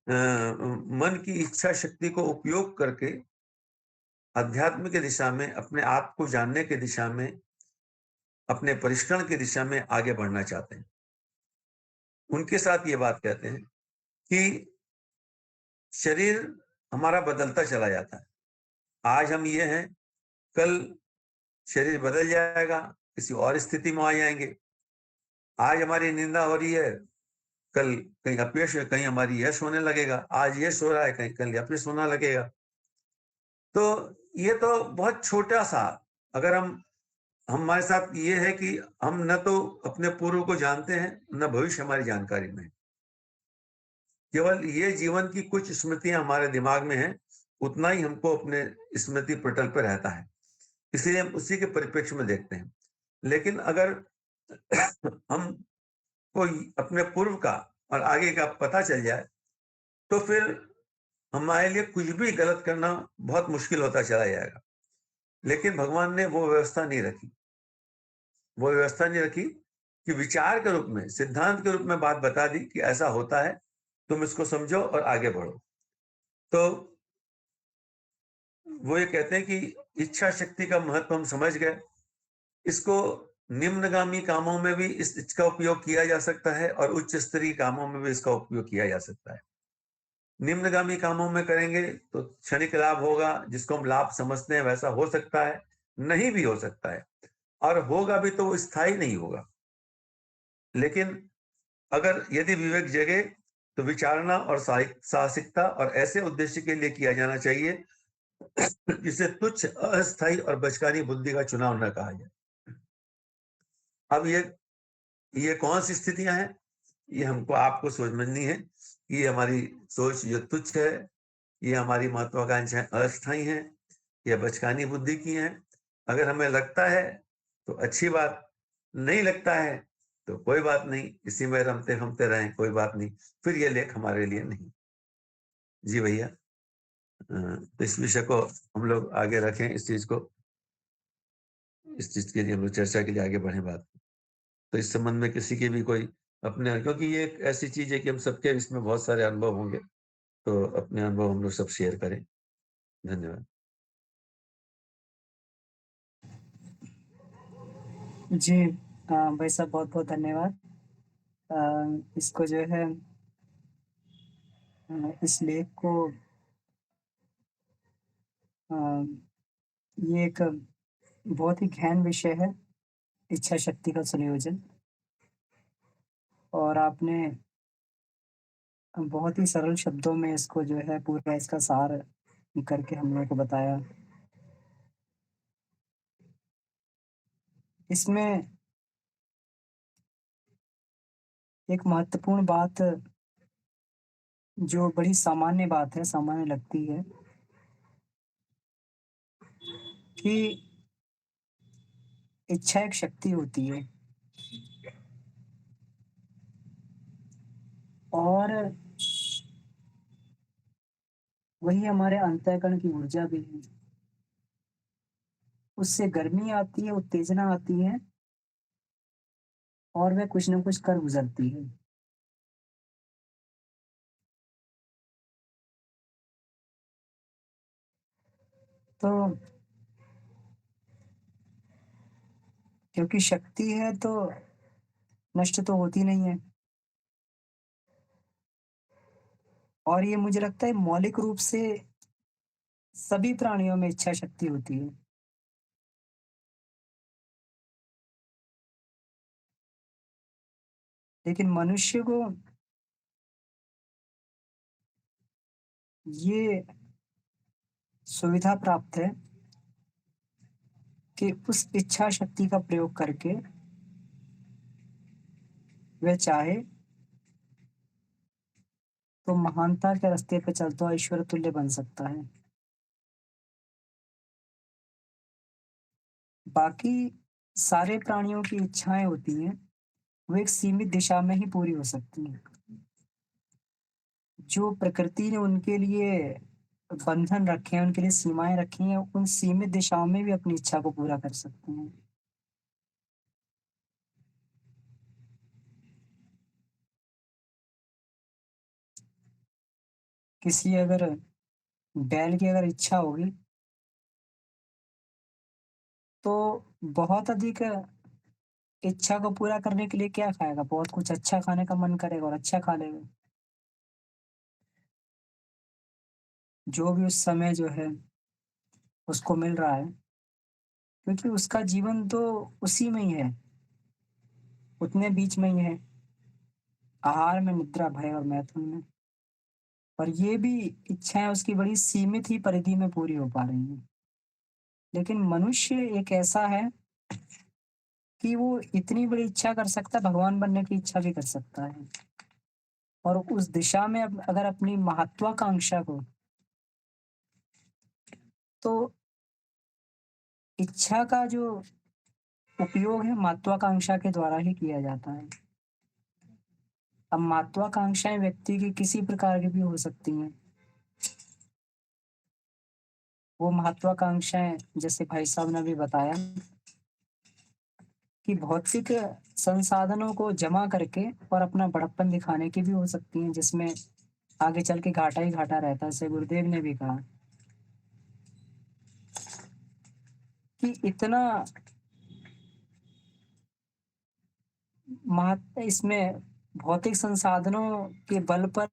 मन की इच्छा शक्ति को उपयोग करके अध्यात्म की दिशा में, अपने आप को जानने की दिशा में, अपने परिश्रम की दिशा में आगे बढ़ना चाहते हैं। उनके साथ ये बात कहते हैं कि शरीर हमारा बदलता चला जाता है। आज हम ये हैं, कल शरीर बदल जाएगा, किसी और स्थिति में आ जाएँगे। आज हमारी निंदा हो रही है, कल कहीं अपयश है, कहीं हमारी यश होने लगेगा। आज यश हो रहा है, कहीं कल अपयश होना लगेगा। तो ये तो बहुत छोटा-सा, अगर हमारे साथ ये है कि हम न तो अपने पूर्व को जानते हैं, न भविष्य हमारी जानकारी में है। केवल ये जीवन की कुछ स्मृतियाँ हमारे दिमाग में हैं, उतना ही हमको अपने स्मृति पटल पे रहता है। इसलिए हम उसी के परिप्रेक्ष्य में देखते हैं। लेकिन अगर हम कोई अपने पूर्व का और आगे का पता चल जाए, तो फिर हमारे लिए कुछ भी गलत करना बहुत मुश्किल होता चला जाएगा। लेकिन भगवान ने वो व्यवस्था नहीं रखी। वो व्यवस्था नहीं रखी कि विचार के रूप में, सिद्धांत के रूप में बात बता दी कि ऐसा होता है, तुम इसको समझो और आगे बढ़ो। तो वो ये कहते हैं कि इच्छा शक्ति का महत्व हम समझ गए। इसको निम्नगामी कामों में भी इसका उपयोग किया जा सकता है और उच्च स्तरीय कामों में भी इसका उपयोग किया जा सकता है। निम्नगामी कामों में करेंगे तो क्षणिक लाभ होगा, जिसको हम लाभ समझते हैं वैसा हो सकता है, नहीं भी हो सकता है, और होगा भी तो वो स्थायी नहीं होगा। लेकिन अगर यदि विवेक जगे, तो विचारणा और साहसिकता और ऐसे उद्देश्य के लिए किया जाना चाहिए जिसे तुच्छ, अस्थायी और बचकानी बुद्धि का चुनाव न कहा जाए। अब ये कौन-सी स्थितियाँ हैं? ये हमको आपको समझनी है कि ये हमारी सोच जो तुच्छ है, ये हमारी महत्वाकांक्षाएँ अस्थायी हैं, या बचकानी बुद्धि की हैं। अगर हमें लगता है, तो अच्छी बात, नहीं लगता है, तो कोई बात नहीं, इसी में रमते-भमते रहें, कोई बात नहीं। फिर ये लेख हमारे लिए नहीं। जी भैया, तो इस विषय को हम लोग आगे रखें, इस चीज़ के लिए हम लोग चर्चा के लिए आगे बढ़ें बात। तो इस संबंध में किसी की भी कोई अपने, क्योंकि ये एक ऐसी चीज़ है कि हम सबके इसमें बहुत सारे अनुभव होंगे, तो अपने अनुभव हम लोग सब शेयर करें। धन्यवाद। जी भाई साहब बहुत-बहुत धन्यवाद। इसको जो है इस लेख को अ, ये एक बहुत ही गहन विषय है, इच्छा शक्ति का संयोजन और आपने बहुत ही सरल शब्दों में इसको जो है पूरा इसका सार करके हम लोगों को बताया। इसमें एक महत्वपूर्ण बात जो बड़ी सामान्य बात है, सामान्य लगती है कि इच्छा एक शक्ति होती है और वही हमारे अंतःकरण की ऊर्जा भी है। उससे गर्मी आती है, उत्तेजना आती है और वह कुछ न कुछ कर गुज़रती है। तो क्योंकि शक्ति है तो नष्ट तो होती नहीं है और ये मुझे लगता है मौलिक रूप से सभी प्राणियों में इच्छा शक्ति होती है। लेकिन मनुष्य को ये सुविधा प्राप्त है कि उस इच्छा शक्ति का प्रयोग करके वह चाहे तो महानता के रास्ते पे चलता हुआ ईश्वर तुल्य बन सकता है। बाकी सारे प्राणियों की इच्छाएँ होती हैं, वो एक सीमित दिशा में ही पूरी हो सकती हैं। जो प्रकृति ने उनके लिए बंधन रखे हैं, उनके लिए सीमाएँ रखी हैं, उन सीमित दिशाओं में भी अपनी इच्छा को पूरा कर सकते हैं। किसी अगर बैल की अगर इच्छा होगी, तो बहुत अधिक इच्छा को पूरा करने के लिए क्या खाएगा? बहुत कुछ अच्छा खाने का मन करेगा और अच्छा खा लेगा। जो भी उस समय जो है उसको मिल रहा है, क्योंकि उसका जीवन तो उसी में ही है, उतने बीच में ही है, आहार में, निद्रा, भय और मैथुन में। और ये भी इच्छाएँ उसकी बड़ी सीमित ही परिधि में पूरी हो पा रही हैं। लेकिन मनुष्य एक ऐसा है कि वो इतनी बड़ी इच्छा कर सकता है, भगवान बनने की इच्छा भी कर सकता है। और उस दिशा में अब अगर अपनी महत्वाकांक्षा को, तो इच्छा का जो उपयोग है महत्वाकांक्षा के द्वारा ही किया जाता है। अब महत्वाकांक्षाएँ व्यक्ति की किसी प्रकार की भी हो सकती हैं। वो महत्वाकांक्षाएँ जैसे भाई साहब ने अभी बताया कि भौतिक संसाधनों को जमा करके और अपना बड़प्पन दिखाने की भी हो सकती हैं, जिसमें आगे चल के घाटा ही घाटा रहता है। जैसे गुरुदेव ने भी कहा कि इतना इसमें भौतिक संसाधनों के बल पर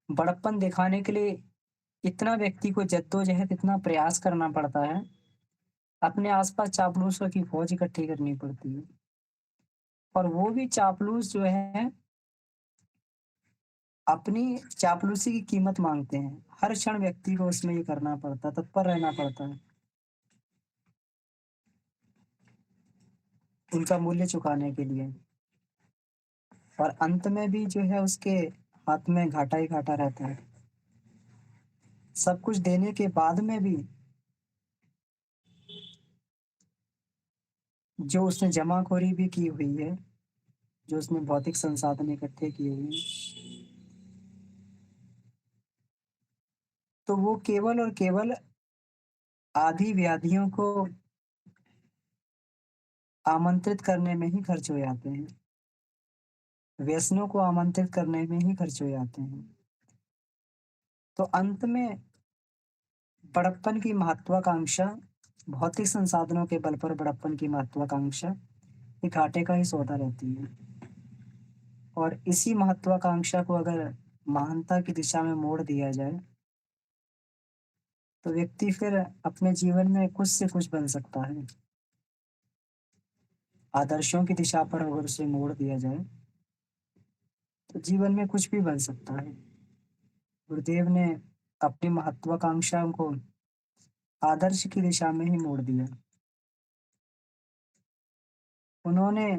बड़प्पन दिखाने के लिए इतना व्यक्ति को जद्दोजहद, इतना प्रयास करना पड़ता है। अपने आस-पास चापलूसों की फ़ौज इकट्ठी करनी पड़ती है। और वो भी चापलूस जो है, अपनी चापलूसी की कीमत माँगते हैं। हर क्षण व्यक्ति को उसमें ये करना पड़ता है, तत्पर रहना पड़ता है, उनका मूल्य चुकाने के लिए। और अंत में भी जो है उसके हाथ में घाटा ही घाटा रहता है। सब कुछ देने के बाद में भी जो उसने जमाखोरी भी की हुई है, जो उसने भौतिक संसाधन इकट्ठे किए हुए हैं, तो वो केवल और केवल आदि व्याधियों को आमंत्रित करने में ही खर्च हो जाते हैं। व्यसनों को आमंत्रित करने में ही खर्च हो जाते हैं। तो अंत में बड़प्पन की महत्वाकांक्षा, भौतिक संसाधनों के बल पर बड़प्पन की महत्वाकांक्षा, ये घाटे का ही सौदा रहती है। और इसी महत्वाकांक्षा को अगर महानता की दिशा में मोड़ दिया जाए, तो व्यक्ति फिर अपने जीवन में कुछ से कुछ बन सकता है। आदर्शों की दिशा पर अगर उसे मोड़ दिया जाए, तो जीवन में कुछ भी बन सकता है। गुरुदेव ने अपनी महत्वाकांक्षाओं को आदर्श की दिशा में ही मोड़ दिया। उन्होंने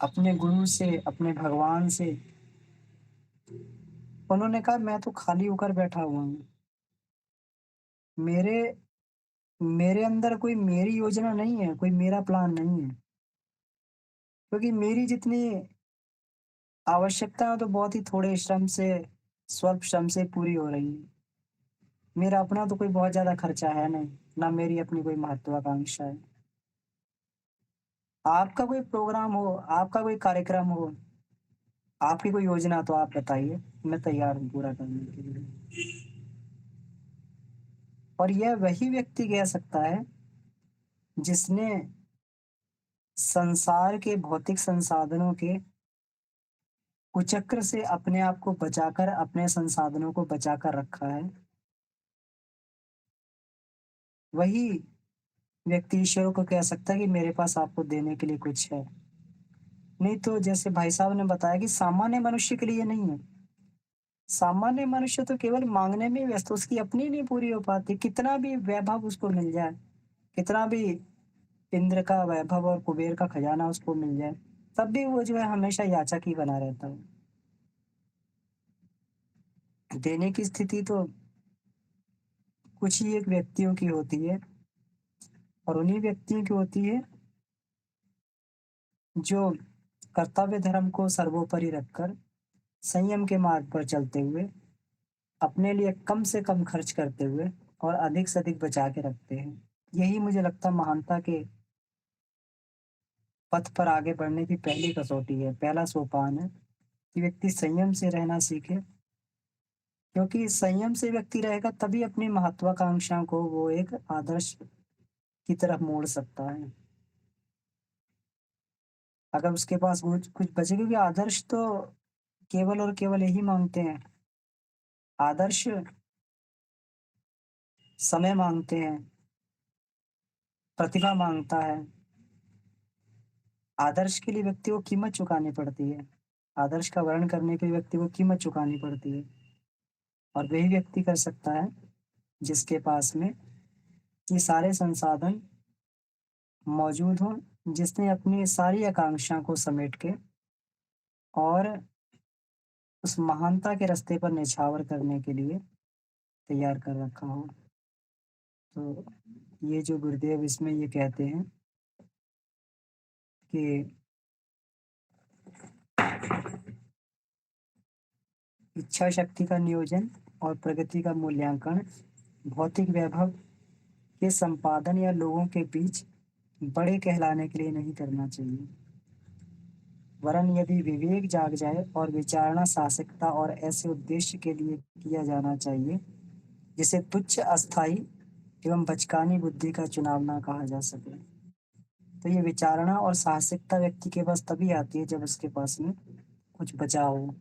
अपने गुरु से, अपने भगवान से, उन्होंने कहा मैं तो खाली होकर बैठा हुआ हूँ। मेरे मेरे अंदर कोई मेरी योजना नहीं है, कोई मेरा प्लान नहीं है। क्योंकि मेरी जितनी आवश्यकता है तो बहुत ही थोड़े श्रम से, स्वल्प श्रम से पूरी हो रही है। मेरा अपना तो कोई बहुत ज़्यादा खर्चा है नहीं, ना मेरी अपनी कोई महत्वाकांक्षा है। आपका कोई प्रोग्राम हो, आपका कोई कार्यक्रम हो, आपकी कोई योजना तो आप बताइए, मैं तैयार हूँ पूरा करने के लिए। और यह वही व्यक्ति कह सकता है जिसने संसार के भौतिक संसाधनों के कुचक्र से अपने आप को बचाकर, अपने संसाधनों को बचाकर रखा है। वही व्यक्ति ईश्वर को कह सकता है कि मेरे पास आपको देने के लिए कुछ है। नहीं तो जैसे भाई साहब ने बताया कि सामान्य मनुष्य के लिए नहीं है। सामान्य मनुष्य तो केवल माँगने में व्यस्त, उसकी अपनी नहीं पूरी हो पाती। कितना भी वैभव उसको मिल जाए, कितना भी इंद्र का वैभव और कुबेर का खजाना उसको मिल जाए, तब भी वो जो है हमेशा याचक ही बना रहता है। देने की स्थिति तो कुछ ही एक व्यक्तियों की होती है, और उन्हीं व्यक्तियों की होती है जो कर्तव्य धर्म को सर्वोपरि रखकर संयम के मार्ग पर चलते हुए, अपने लिए कम से कम खर्च करते हुए और अधिक से अधिक बचा के रखते हैं। यही मुझे लगता है महानता के पथ पर आगे बढ़ने की पहली कसौटी है, पहला सोपान है। कि व्यक्ति संयम से रहना सीखे, क्योंकि संयम से व्यक्ति रहेगा तभी अपनी महत्वाकांक्षा को वो एक आदर्श की तरफ मोड़ सकता है। अगर उसके पास कुछ कुछ बचे, क्योंकि आदर्श तो केवल और केवल यही माँगते हैं। आदर्श समय माँगते हैं, प्रतिभा माँगता है। आदर्श के लिए व्यक्ति को कीमत चुकानी पड़ती है। आदर्श का वर्ण करने के लिए व्यक्ति को कीमत चुकानी पड़ती है, और वही व्यक्ति कर सकता है जिसके पास में ये सारे संसाधन मौजूद हों, जिसने अपनी सारी आकांक्षा को समेट के और उस महानता के रास्ते पर निछावर करने के लिए तैयार कर रखा हो। तो ये जो गुरुदेव इसमें ये कहते हैं कि इच्छा शक्ति का नियोजन और प्रगति का मूल्यांकन भौतिक वैभव के संपादन या लोगों के बीच बड़े कहलाने के लिए नहीं करना चाहिए, वरन यदि विवेक जाग जाए और विचारणा साहसिकता और ऐसे उद्देश्य के लिए किया जाना चाहिए जिसे तुच्छ, अस्थायी एवं बचकानी बुद्धि का चुनाव ना कहा जा सके। तो ये विचारणा और साहसिकता व्यक्ति के पास तभी आती है जब उसके पास में कुछ बचा हो।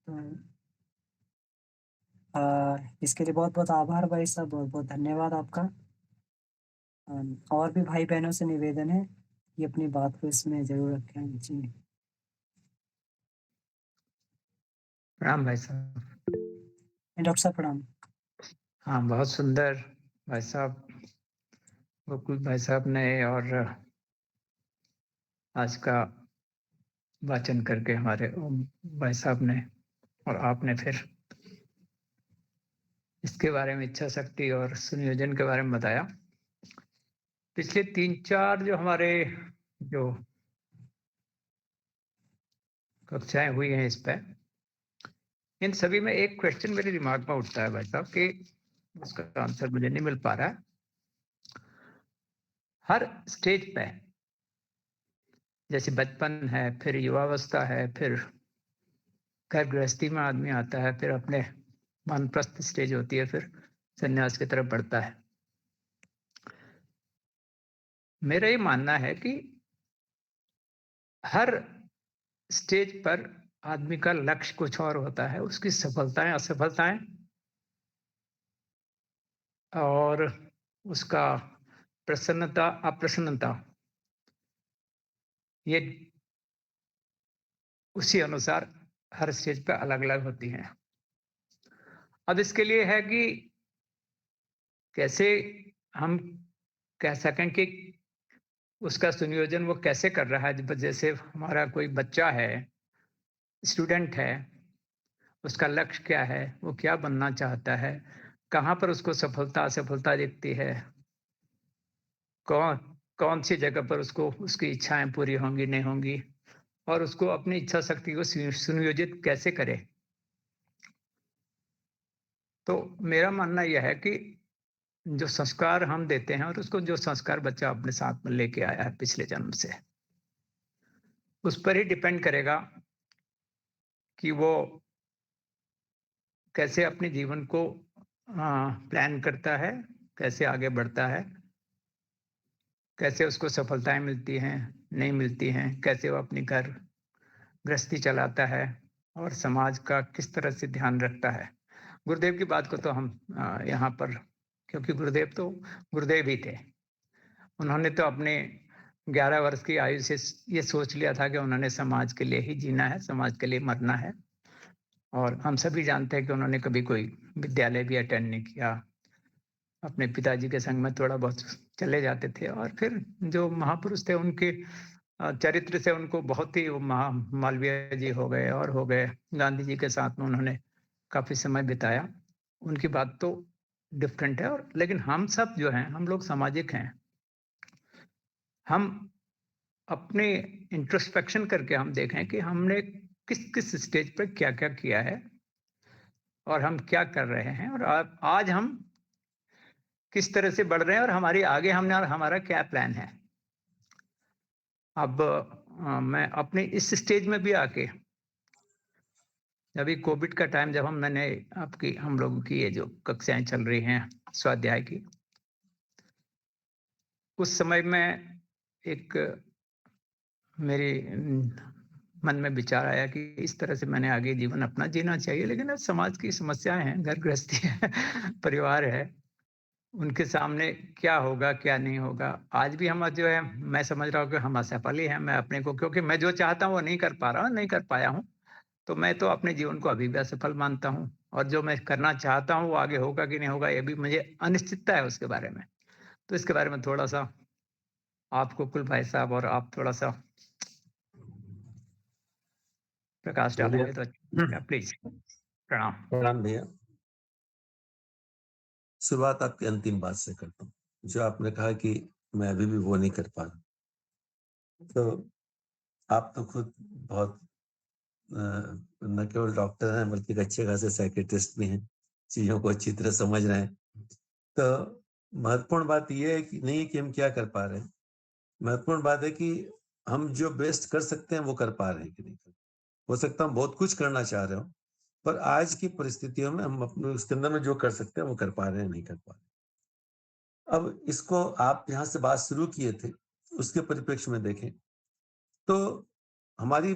तो इसके लिए बहुत-बहुत आभार भाई साहब, बहुत-बहुत धन्यवाद आपका। और भी भाई-बहनों से निवेदन है कि अपनी बात को इसमें ज़रूर रखें। जी। प्रणाम भाई साहब। डॉक्टर साहब प्रणाम। हाँ, बहुत सुंदर भाई साहब, गोकुल भाई साहब ने और आज का वाचन करके हमारे ओम भाई साहब ने और आपने फिर इसके बारे में इच्छा शक्ति और सुनियोजन के बारे में बताया। पिछले 3-4 जो हमारे जो कक्षाएं हुई हैं इस पे, इन सभी में एक क्वेश्चन मेरे दिमाग में उठता है भाई साहब कि उसका आंसर मुझे नहीं मिल पा रहा है। हर स्टेज पे जैसे बचपन है, फिर युवावस्था है, फिर घर गृहस्थी में आदमी आता है, फिर अपने वानप्रस्थ स्टेज होती है, फिर सन्यास की तरफ बढ़ता है। मेरा ये मानना है कि हर स्टेज पर आदमी का लक्ष्य कुछ और होता है, उसकी सफलताएं असफलताएं और उसका प्रसन्नता अप्रसन्नता, ये उसी अनुसार हर स्टेज पर अलग अलग होती हैं। अब इसके लिए है कि कैसे हम कह सकें कि उसका सुनियोजन वो कैसे कर रहा है। जैसे हमारा कोई बच्चा है, स्टूडेंट है, उसका लक्ष्य क्या है, वो क्या बनना चाहता है, कहाँ पर उसको सफलता असफलता दिखती है, कौन कौन सी जगह पर उसको उसकी इच्छाएं पूरी होंगी नहीं होंगी, और उसको अपनी इच्छा शक्ति को सुनियोजित कैसे करे। तो मेरा मानना यह है कि जो संस्कार हम देते हैं और उसको जो संस्कार बच्चा अपने साथ में लेके आया है पिछले जन्म से, उस पर ही डिपेंड करेगा कि वो कैसे अपने जीवन को प्लान करता है, कैसे आगे बढ़ता है, कैसे उसको सफलताएं मिलती हैं नहीं मिलती हैं, कैसे वो अपनी घर गृहस्थी चलाता है और समाज का किस तरह से ध्यान रखता है। गुरुदेव की बात को तो हम यहाँ पर, क्योंकि गुरुदेव तो गुरुदेव ही थे, उन्होंने तो अपने 11 वर्ष की आयु से ये सोच लिया था कि उन्होंने समाज के लिए ही जीना है, समाज के लिए मरना है। और हम सभी जानते हैं कि उन्होंने कभी कोई विद्यालय भी अटेंड नहीं किया, अपने पिताजी के संग में थोड़ा बहुत चले जाते थे, और फिर जो महापुरुष थे उनके चरित्र से उनको बहुत ही मालवीय जी हो गए और हो गए, गांधी जी के साथ में उन्होंने काफी समय बिताया। उनकी बात तो डिफरेंट है, और लेकिन हम सब जो हैं, हम लोग सामाजिक हैं। हम अपने इंट्रोस्पेक्शन करके हम देखें कि हमने किस किस स्टेज पर क्या क्या किया है और हम क्या कर रहे हैं, और आज हम किस तरह से बढ़ रहे हैं, और हमारी आगे हमने और हमारा क्या प्लान है। अब मैं अपने इस स्टेज में भी आके अभी कोविड का टाइम जब हम लोगों की ये जो कक्षाएँ चल रही हैं स्वाध्याय की, उस समय में एक मेरे मन में विचार आया कि इस तरह से मैंने आगे जीवन अपना जीना चाहिए, लेकिन अब समाज की समस्याएँ हैं, घर गृहस्थी है, परिवार है, उनके सामने क्या होगा, क्या नहीं होगा। आज भी हम जो है मैं समझ रहा हूँ कि हम असफल ही हैं, मैं अपने को क्योंकि मैं जो चाहता हूँ वो नहीं कर पा रहा हूँ, नहीं कर पाया हूँ। तो मैं तो अपने जीवन को अभी भी असफल मानता हूँ और जो मैं करना चाहता हूँ वो आगे होगा कि नहीं होगा ये भी मुझे अनिश्चितता है उसके बारे में। तो इसके बारे में थोड़ा-सा आपको कुल भाई साहब और आप थोड़ा-सा प्रकाश चलिए। डालेंगे तो अच्छा रहेगा प्लीज़। प्रणाम। प्रणाम भैया। शुरुआत आपकी अंतिम बात से करता हूँ, जो आपने कहा कि मैं अभी भी वो नहीं कर पा रहा। तो आप तो खुद बहुत न केवल डॉक्टर हैं बल्कि एक अच्छे खासे साइकियाट्रिस्ट भी हैं, चीज़ों को अच्छी तरह समझ रहे हैं। तो महत्वपूर्ण बात ये है कि नहीं कि हम क्या कर पा रहे हैं, महत्वपूर्ण बात है कि हम जो बेस्ट कर सकते हैं वो कर पा रहे हैं कि नहीं कर। हो सकता है हम बहुत कुछ करना चाह रहे हों, पर आज की परिस्थितियों में हम अपने उसके अंदर में जो कर सकते हैं वो कर पा रहे हैं, नहीं कर पा रहे। अब इसको आप जहाँ से बात शुरू किए थे, उसके परिप्रेक्ष्य में देखें, तो हमारी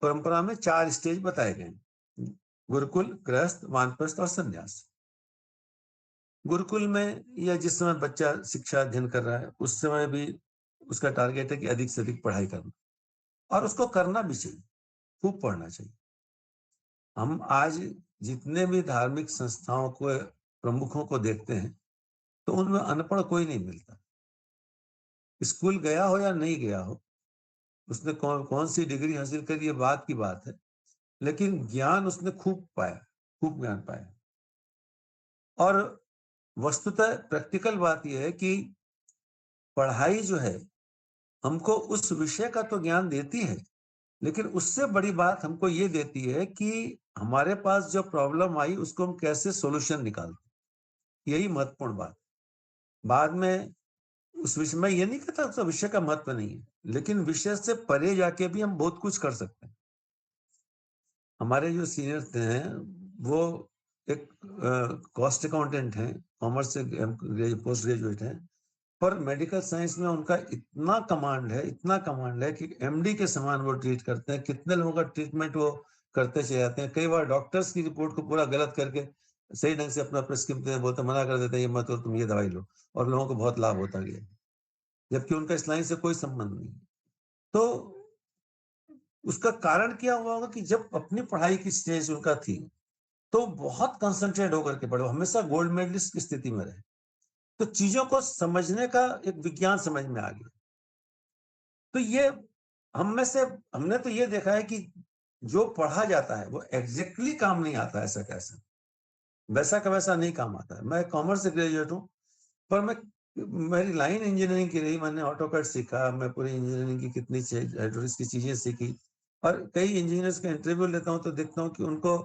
परंपरा में 4 स्टेज बताए गए हैं। गुरुकुल, गृहस्थ, वानप्रस्थ और सन्यास। गुरुकुल में या जिस समय बच्चा शिक्षा अध्ययन कर रहा है, उस समय भी उसका टारगेट है कि अधिक से अधिक पढ़ाई करना और उसको करना भी चाहिए, खूब पढ़ना चाहिए। हम आज जितने भी धार्मिक संस्थाओं को प्रमुखों को देखते हैं, तो उनमें अनपढ़ कोई नहीं मिलता। स्कूल गया हो या नहीं गया हो, उसने कौन सी डिग्री हासिल करी ये बात की बात है, लेकिन ज्ञान उसने खूब पाया, खूब ज्ञान पाया। और वस्तुतः प्रैक्टिकल बात यह है कि पढ़ाई जो है, हमको उस विषय का तो ज्ञान देती है, लेकिन उससे बड़ी बात हमको ये देती है कि हमारे पास जो प्रॉब्लम आई उसको हम कैसे सॉल्यूशन निकालते। यही महत्वपूर्ण बात। बाद में उस विषय में ये नहीं कहता उस विषय का महत्व नहीं है, लेकिन विषय से परे जाके भी हम बहुत कुछ कर सकते हैं। हमारे जो सीनियर्स हैं, वो एक कॉस्ट अकाउंटेंट हैं, कॉमर्स से पोस्ट ग्रेजुएट हैं, पर मेडिकल साइंस में उनका इतना कमांड है कि एमडी के समान वो ट्रीट करते हैं। कितने लोगों का ट्रीटमेंट वो करते चले जाते हैं। कई बार डॉक्टर्स की रिपोर्ट को पूरा गलत करके सही ढंग से अपना प्रिस्क्रिप्शन बोलते मना कर देते हैं, ये मत लो, तुम ये दवाई लो, और लोगों को बहुत लाभ होता गया, जबकि उनका इस लाइन से कोई संबंध नहीं। तो उसका कारण क्या हुआ होगा कि जब अपनी पढ़ाई की स्टेज उनका थी, तो बहुत कंसंट्रेट होकर के पढ़े, हमेशा गोल्ड मेडलिस्ट की स्थिति में रहे। तो चीजों को समझने का एक विज्ञान समझ में आ गया। तो ये हम में से हमने तो ये देखा है कि जो पढ़ा जाता है वो एग्जैक्टली काम नहीं आता, ऐसा कैसा वैसा का वैसा नहीं काम आता है। मैं कॉमर्स से ग्रेजुएट हूँ, पर मेरी लाइन इंजीनियरिंग की रही। मैंने ऑटोकैड सीखा, मैं पूरी इंजीनियरिंग की कितनी हाइड्रोलिक्स की चीजें सीखी, और कई इंजीनियर्स का इंटरव्यू लेता हूँ तो देखता हूँ कि उनको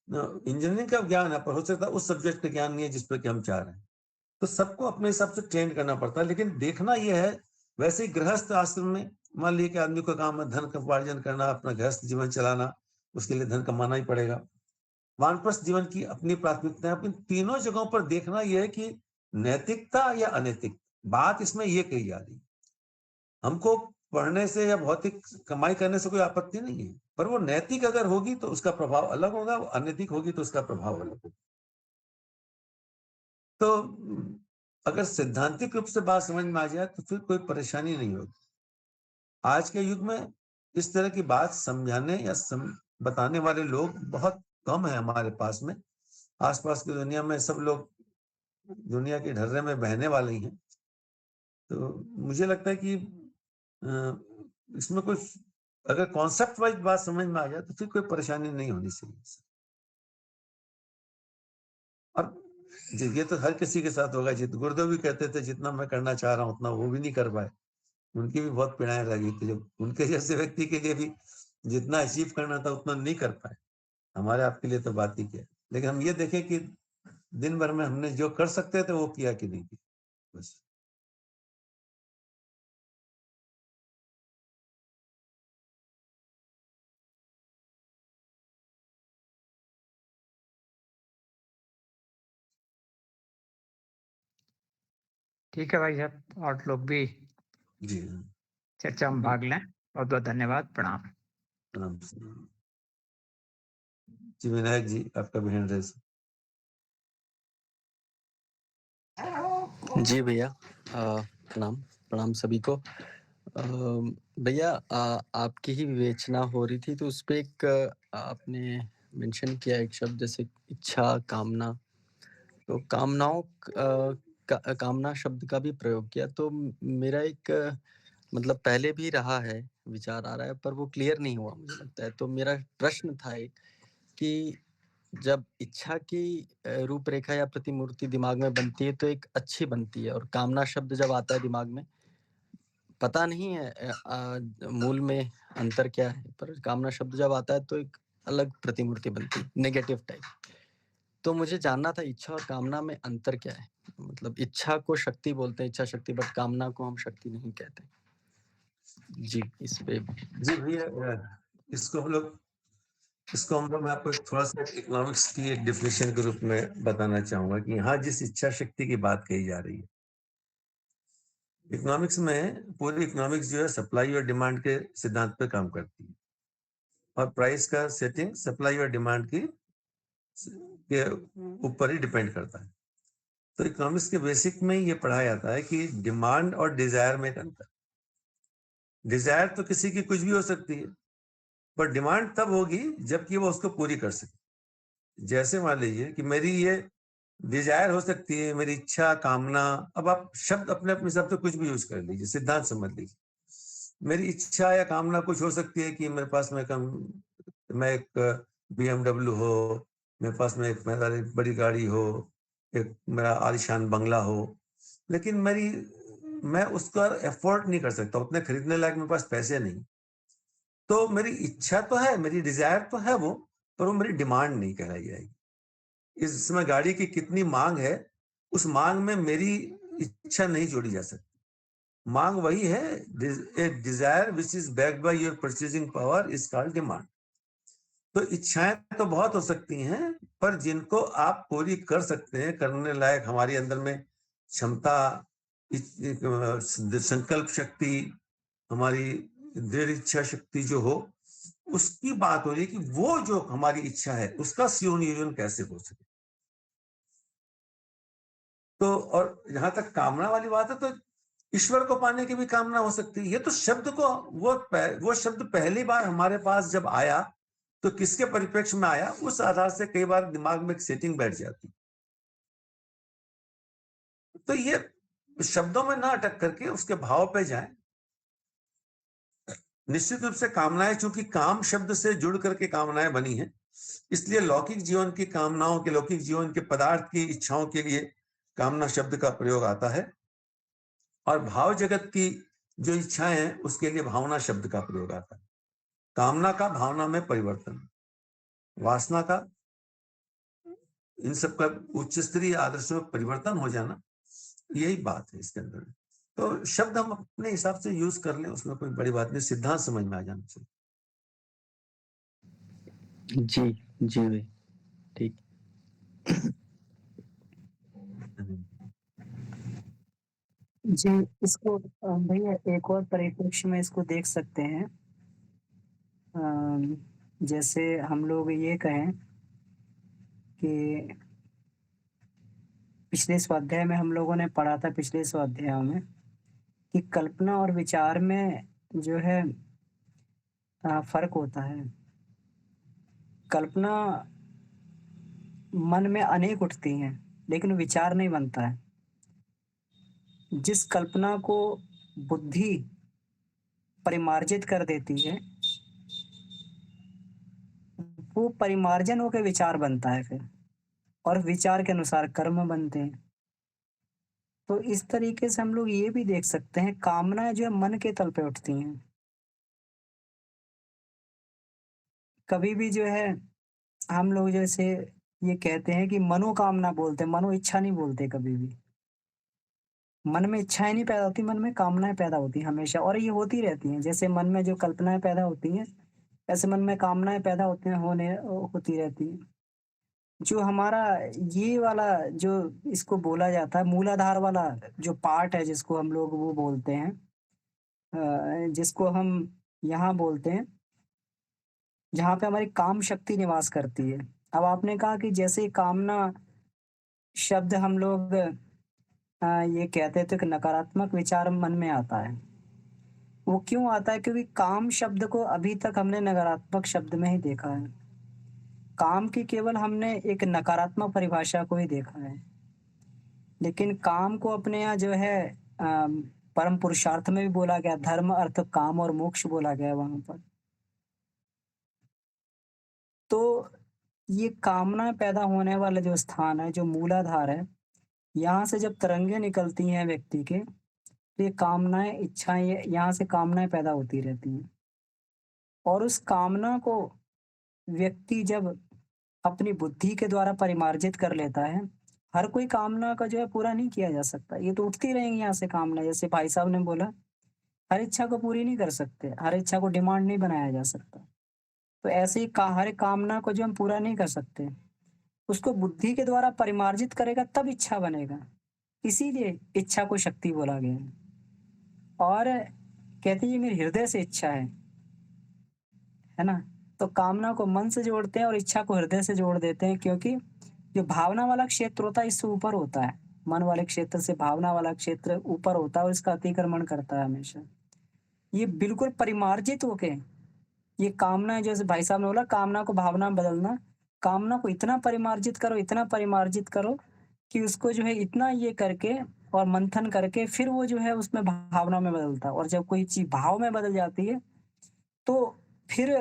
इंजीनियरिंग का ज्ञान है, पर हो सकता है उस सब्जेक्ट का ज्ञान नहीं है जिस पर कि हम चाह रहे हैं। तो सबको अपने हिसाब से ट्रेन करना पड़ता है, लेकिन देखना यह है, वैसे ही गृहस्थ आश्रम में मान लीजिए कि आदमी का काम है धन का उपार्जन करना, अपना गृहस्थ जीवन चलाना, उसके लिए धन कमाना ही पड़ेगा। वानप्रस्थ जीवन की अपनी प्राथमिकता है। इन तीनों जगहों पर देखना यह है कि नैतिकता या अनैतिक, बात इसमें यह कही जा रही है। हमको पढ़ने से या भौतिक कमाई करने से कोई आपत्ति नहीं है, पर वो नैतिक अगर होगी तो उसका प्रभाव अलग होगा, वो अनैतिक होगी तो उसका प्रभाव अलग होगा। तो अगर सैद्धांतिक रूप से बात समझ में आ जाए तो फिर कोई परेशानी नहीं होगी। आज के युग में इस तरह की बात समझाने या बताने वाले लोग बहुत कम है हमारे पास में। आसपास की दुनिया में सब लोग दुनिया के ढर्रे में बहने वाले ही हैं। तो मुझे लगता है कि इसमें कुछ अगर कॉन्सेप्ट वाइज बात समझ में आ जाए तो फिर कोई परेशानी नहीं होनी चाहिए। और ये तो हर किसी के साथ होगा। गुरुदेव भी कहते थे जितना मैं करना चाह रहा हूँ उतना वो भी नहीं कर पाए। उनकी भी बहुत पीड़ाएं लगी थी, जब उनके जैसे व्यक्ति के लिए भी जितना अचीव करना था उतना नहीं कर पाए। हमारे आपके लिए तो बात ही क्या है। लेकिन हम ये देखें कि दिन भर में हमने जो कर सकते थे वो किया कि नहीं किया, बस। ठीक है भाई साहब, और लोग भी जी चर्चा में भाग लें। बहुत बहुत धन्यवाद, प्रणाम। प्रणाम। जी विनायक जी, आपका भी हैंड रेस। जी भैया, प्रणाम प्रणाम सभी को। भैया, आपकी ही विवेचना हो रही थी, तो उस पे एक आपने मेंशन किया एक शब्द, जैसे इच्छा, कामना। तो कामना शब्द का भी प्रयोग किया, तो मेरा एक मतलब पहले भी रहा है, विचार आ रहा है, पर वो क्लियर नहीं हुआ मुझे लगता है। तो मेरा प्रश्न था एक, कि जब इच्छा की रूपरेखा या प्रतिमूर्ति दिमाग में बनती है तो एक अच्छी बनती है, और कामना शब्द जब आता है दिमाग में, पता नहीं है मूल में अंतर क्या है, पर कामना शब्द जब आता है तो एक अलग प्रतिमूर्ति बनती है, नेगेटिव टाइप। तो मुझे जानना था, इच्छा और कामना में अंतर क्या है? मतलब इच्छा को शक्ति बोलते हैं, इच्छा शक्ति, बट कामना को हम शक्ति नहीं कहते। जी, इस पे। जी भैया, इसको हम लोग मैं आपको थोड़ा सा इकोनॉमिक्स की एक डिफिनेशन के रूप में बताना चाहूंगा कि यहाँ जिस इच्छा शक्ति की बात कही जा रही है, इकोनॉमिक्स में पूरी इकोनॉमिक्स जो है सप्लाई और डिमांड के सिद्धांत पे काम करती है, और प्राइस का सेटिंग सप्लाई और डिमांड के ऊपर ही डिपेंड करता है। तो इकोनॉमिक्स के बेसिक में ये पढ़ाया जाता है कि डिमांड और डिजायर में एक अंतर। डिजायर तो किसी की कुछ भी हो सकती है, पर डिमांड तब होगी जबकि वो उसको पूरी कर सके। जैसे मान लीजिए कि मेरी ये डिजायर हो सकती है, मेरी इच्छा, कामना, अब आप शब्द अपने अपने हिसाब से कुछ भी यूज कर लीजिए, सिद्धांत समझ लीजिए। मेरी इच्छा या कामना कुछ हो सकती है कि मेरे पास मैं एक BMW हो, मेरे पास में एक मेरा एक बड़ी गाड़ी हो, एक मेरा आलीशान बंगला हो, लेकिन मैं उसका एफोर्ड नहीं कर सकता, उतने खरीदने लायक मेरे पास पैसे नहीं। तो मेरी इच्छा तो है, मेरी डिजायर तो है वो, पर वो मेरी डिमांड नहीं कहलाई जाएगी। इस समय गाड़ी की कितनी मांग है, उस मांग में मेरी इच्छा नहीं जोड़ी जा सकती। मांग वही है, ए Dzire which is backed by your purchasing power is called demand. तो इच्छाएं तो बहुत हो सकती हैं, पर जिनको आप पूरी कर सकते हैं, करने लायक हमारी अंदर में क्षमता, संकल्प शक्ति, हमारी दृढ़ इच्छा शक्ति जो हो, उसकी बात हो रही है कि वो जो हमारी इच्छा है उसका सुनियोजन कैसे हो सके। तो और जहां तक कामना वाली बात है, तो ईश्वर को पाने की भी कामना हो सकती है। ये तो शब्द को वो शब्द पहली बार हमारे पास जब आया तो किसके परिप्रेक्ष्य में आया, उस आधार से कई बार दिमाग में एक सेटिंग बैठ जाती। तो ये शब्दों में ना अटक करके उसके भाव पे जाए। निश्चित रूप से कामनाएं, चूंकि काम शब्द से जुड़ करके कामनाएं बनी हैं, इसलिए लौकिक जीवन की कामनाओं के, लौकिक जीवन के पदार्थ की इच्छाओं के लिए कामना शब्द का प्रयोग आता है, और भाव जगत की जो इच्छाएं हैं उसके लिए भावना शब्द का प्रयोग आता है। कामना का भावना में परिवर्तन, वासना का, इन सब का उच्च स्तरीय आदर्शों में परिवर्तन हो जाना, यही बात है इसके अंदर। तो शब्द हम अपने हिसाब से यूज कर लें, उसमें कोई बड़ी बात नहीं, सिद्धांत समझ में आ जाना चाहिए। जी जी भाई, ठीक। जी, इसको भैया एक और परिप्रेक्ष्य में इसको देख सकते हैं। जैसे हम लोग ये कहें कि पिछले स्वाध्याय में हम लोगों ने पढ़ा था, पिछले स्वाध्याय में, कि कल्पना और विचार में जो है फर्क होता है। कल्पना मन में अनेक उठती हैं, लेकिन विचार नहीं बनता है। जिस कल्पना को बुद्धि परिमार्जित कर देती है, वो परिमार्जन होकर विचार बनता है फिर, और विचार के अनुसार कर्म बनते हैं। तो इस तरीके से हम लोग ये भी देख सकते हैं, कामनाएं जो है मन के तल पे उठती हैं। कभी भी जो है हम लोग जैसे ये कहते हैं कि मनोकामना बोलते हैं, मनो इच्छा नहीं बोलते कभी भी। मन में इच्छाएं नहीं पैदा होती, मन में कामनाएं पैदा होती हैं हमेशा, और ये होती रहती हैं। जैसे मन में जो कल्पनाएं पैदा होती हैं, ऐसे मन में कामनाएं पैदा होती हैं, होती रहती हैं। जो हमारा ये वाला जो इसको बोला जाता है मूलाधार वाला जो पार्ट है जिसको हम लोग वो बोलते हैं जिसको हम यहाँ बोलते हैं जहाँ पे हमारी काम शक्ति निवास करती है। अब आपने कहा कि जैसे कामना शब्द हम लोग ये कहते थे कि नकारात्मक विचार मन में आता है। वो क्यों आता है? क्योंकि काम शब्द को अभी तक हमने नकारात्मक शब्द में ही देखा है। काम की केवल हमने एक नकारात्मक परिभाषा को ही देखा है। लेकिन काम को अपने यहाँ जो है परम पुरुषार्थ में भी बोला गया, धर्म, अर्थ, काम और मोक्ष बोला गया है वहाँ पर। तो ये कामना पैदा होने वाला जो स्थान है, जो मूलाधार है, यहाँ से जब तरंगे निकलती हैं व्यक्ति के, तो ये कामनाएँ, इच्छाएँ ये यहाँ से कामनाएँ पैदा होती रहती हैं। और उस कामना को व्यक्ति जब अपनी बुद्धि के द्वारा परिमार्जित कर लेता है, हर कोई कामना का जो है पूरा नहीं किया जा सकता। ये तो उठती रहेंगी यहाँ से कामना, जैसे भाई साहब ने बोला, हर इच्छा को पूरी नहीं कर सकते, हर इच्छा को डिमांड नहीं बनाया जा सकता। तो ऐसे ही हर एक कामना को जो हम पूरा नहीं कर सकते, उसको बुद्धि के द्वारा परिमार्जित करेगा तब इच्छा बनेगा। इसीलिए इच्छा को शक्ति बोला गया है। और कहते हैं ये मेरे हृदय से इच्छा है ना? तो कामना को मन से जोड़ते हैं और इच्छा को हृदय से जोड़ देते हैं, क्योंकि जो भावना वाला क्षेत्र होता है इससे ऊपर होता है। मन वाले क्षेत्र से भावना वाला क्षेत्र ऊपर होता है और इसका अतिक्रमण करता है हमेशा। ये बिल्कुल परिमार्जित होके ये कामना है, जैसे भाई साहब ने बोला कामना को भावना में बदलना, कामना को इतना परिमार्जित करो कि उसको जो है इतना ये करके और मंथन करके फिर वो जो है उसमें भावना में बदलता है। और जब कोई चीज़ भाव में बदल जाती है, तो फिर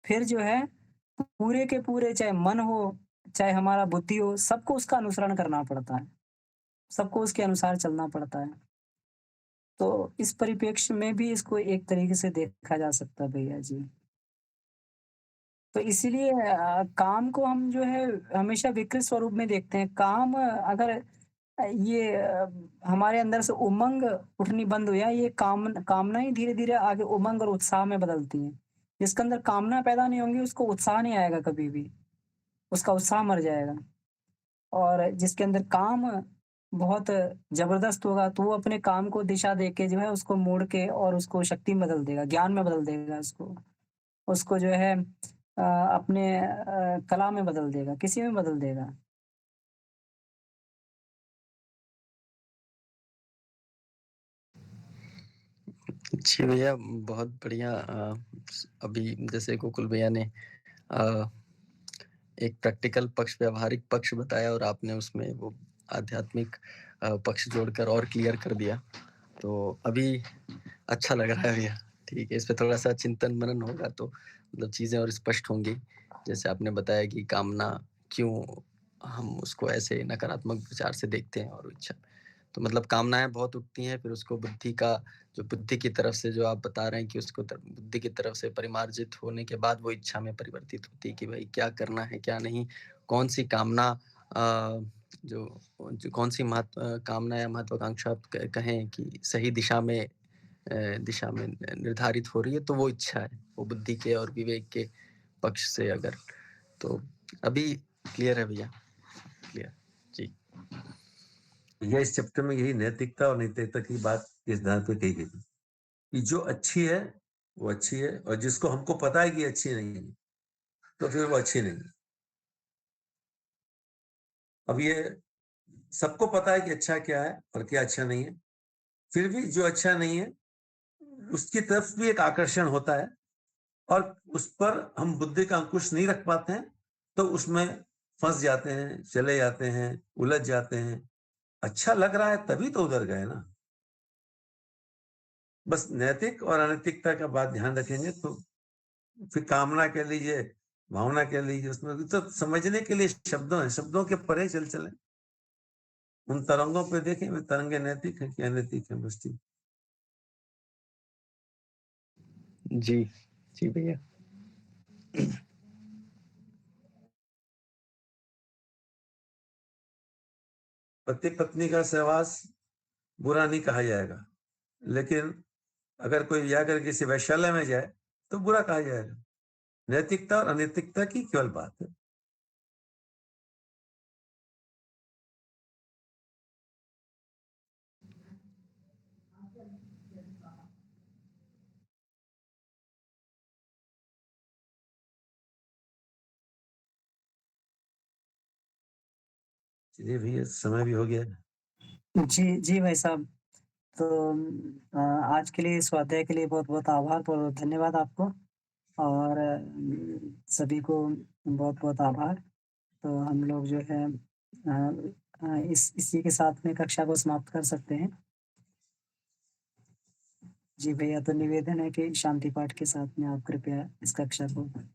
फिर जो है पूरे के पूरे चाहे मन हो, चाहे हमारा बुद्धि हो, सबको उसका अनुसरण करना पड़ता है। सबको उसके अनुसार चलना पड़ता है। तो इस परिप्रेक्ष्य में भी इसको एक तरीके से देखा जा सकता है भैया जी। तो इसीलिए काम को हम जो है हमेशा विकृत स्वरूप में देखते हैं। काम अगर ये हमारे अंदर से उमंग उठनी बंद हो जाए, ये कामना ही धीरे-धीरे आगे उमंग और उत्साह में बदलती हैं। जिसके अंदर कामना पैदा नहीं होंगी, उसको उत्साह नहीं आएगा कभी भी, उसका उत्साह मर जाएगा। और जिसके अंदर काम बहुत ज़बरदस्त होगा, तो वो अपने काम को दिशा देके जो है उसको मोड़ के और उसको शक्ति में बदल देगा, ज्ञान में बदल देगा उसको। उसको जो है अपने कला में बदल देगा, किसी में बदल देगा। जी भैया, बहुत बढ़िया। अभी जैसे गोकुल भैया ने एक प्रैक्टिकल पक्ष, व्यावहारिक पक्ष बताया और आपने उसमें वो आध्यात्मिक पक्ष जोड़कर और क्लियर कर दिया। तो अभी अच्छा लग रहा है भैया। ठीक है, इस पे थोड़ा सा चिंतन मनन होगा तो मतलब चीज़ें और स्पष्ट होंगी। जैसे आपने बताया कि कामना क्यों हम उसको ऐसे नकारात्मक विचार से देखते हैं और इच्छा, तो मतलब कामनाएं बहुत उठती हैं, फिर उसको बुद्धि का, जो बुद्धि की तरफ से जो आप बता रहे हैं कि उसको बुद्धि की तरफ से परिमार्जित होने के बाद वो इच्छा में परिवर्तित होती है कि भाई क्या करना है क्या नहीं, कौन सी कामना जो जो कौन सी कामना या महत्वाकांक्षा आप कहें कि सही दिशा में निर्धारित हो रही है, तो वो इच्छा है, वो बुद्धि के और विवेक के पक्ष से अगर, तो अभी क्लियर है भैया, क्लियर जी। यह इस चैप्टर में यही नैतिकता और नैतिकता की बात इस धार पे कही गई कि जो अच्छी है वो अच्छी है, और जिसको हमको पता है कि अच्छी नहीं है तो फिर वो अच्छी नहीं है। अब ये सबको पता है कि अच्छा क्या है और क्या अच्छा नहीं है, फिर भी जो अच्छा नहीं है उसकी तरफ भी एक आकर्षण होता है, और उस पर हम बुद्धि का अंकुश नहीं रख पाते हैं, तो उसमें फंस जाते हैं, चले जाते हैं, उलझ जाते हैं। अच्छा लग रहा है तभी तो उधर गए ना। बस नैतिक और अनैतिकता का बात ध्यान रखेंगे तो फिर कामना कह लीजिए, भावना कह लीजिए, उसमें भी तो समझने के लिए शब्दों हैं, शब्दों के परे चले उन तरंगों पे देखें, वे तरंगे नैतिक है कि अनैतिक है। बस ठीक। जी जी भैया। पति पत्नी का सहवास बुरा नहीं कहा जाएगा, लेकिन अगर कोई जाकर किसी वैश्यालय में जाए तो बुरा कहा जाएगा। नैतिकता और अनैतिकता की केवल बात है। चलिए भैया, समय भी हो गया है। जी, जी भाई साहब। तो आज के लिए स्वाध्याय के लिए बहुत-बहुत आभार, बहुत धन्यवाद आपको और सभी को बहुत-बहुत आभार। तो हम लोग जो है इसी के साथ में कक्षा को समाप्त कर सकते हैं। जी भैया, तो निवेदन है कि शांति पाठ के साथ में आप कृपया इस कक्षा को आइए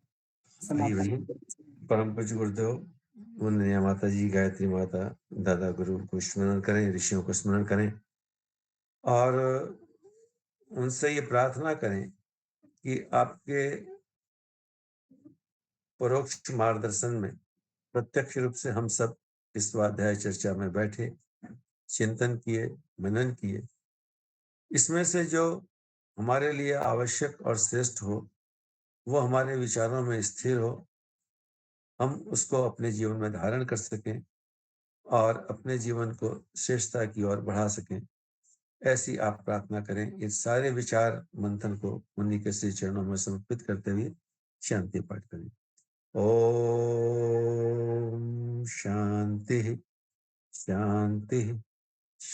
समापन भैया, करें। परम पूज्य गुरुदेव वंदनीय माता जी, गायत्री माता, दादा गुरु को स्मरण करें, ऋषियों को स्मरण करें और उनसे ये प्रार्थना करें कि आपके परोक्ष मार्गदर्शन में प्रत्यक्ष रूप से हम सब इस स्वाध्याय चर्चा में बैठे, चिंतन किए, मनन किए। इसमें से जो हमारे लिए आवश्यक और श्रेष्ठ हो, वो हमारे विचारों में स्थिर हो, हम उसको अपने जीवन में धारण कर सकें और अपने जीवन को श्रेष्ठता की ओर बढ़ा सकें। ऐसी आप प्रार्थना करें। इस सारे विचार मंथन को उन्हीं के श्री चरणों में समर्पित करते हुए शांति पाठ करें। ओम शांति शांति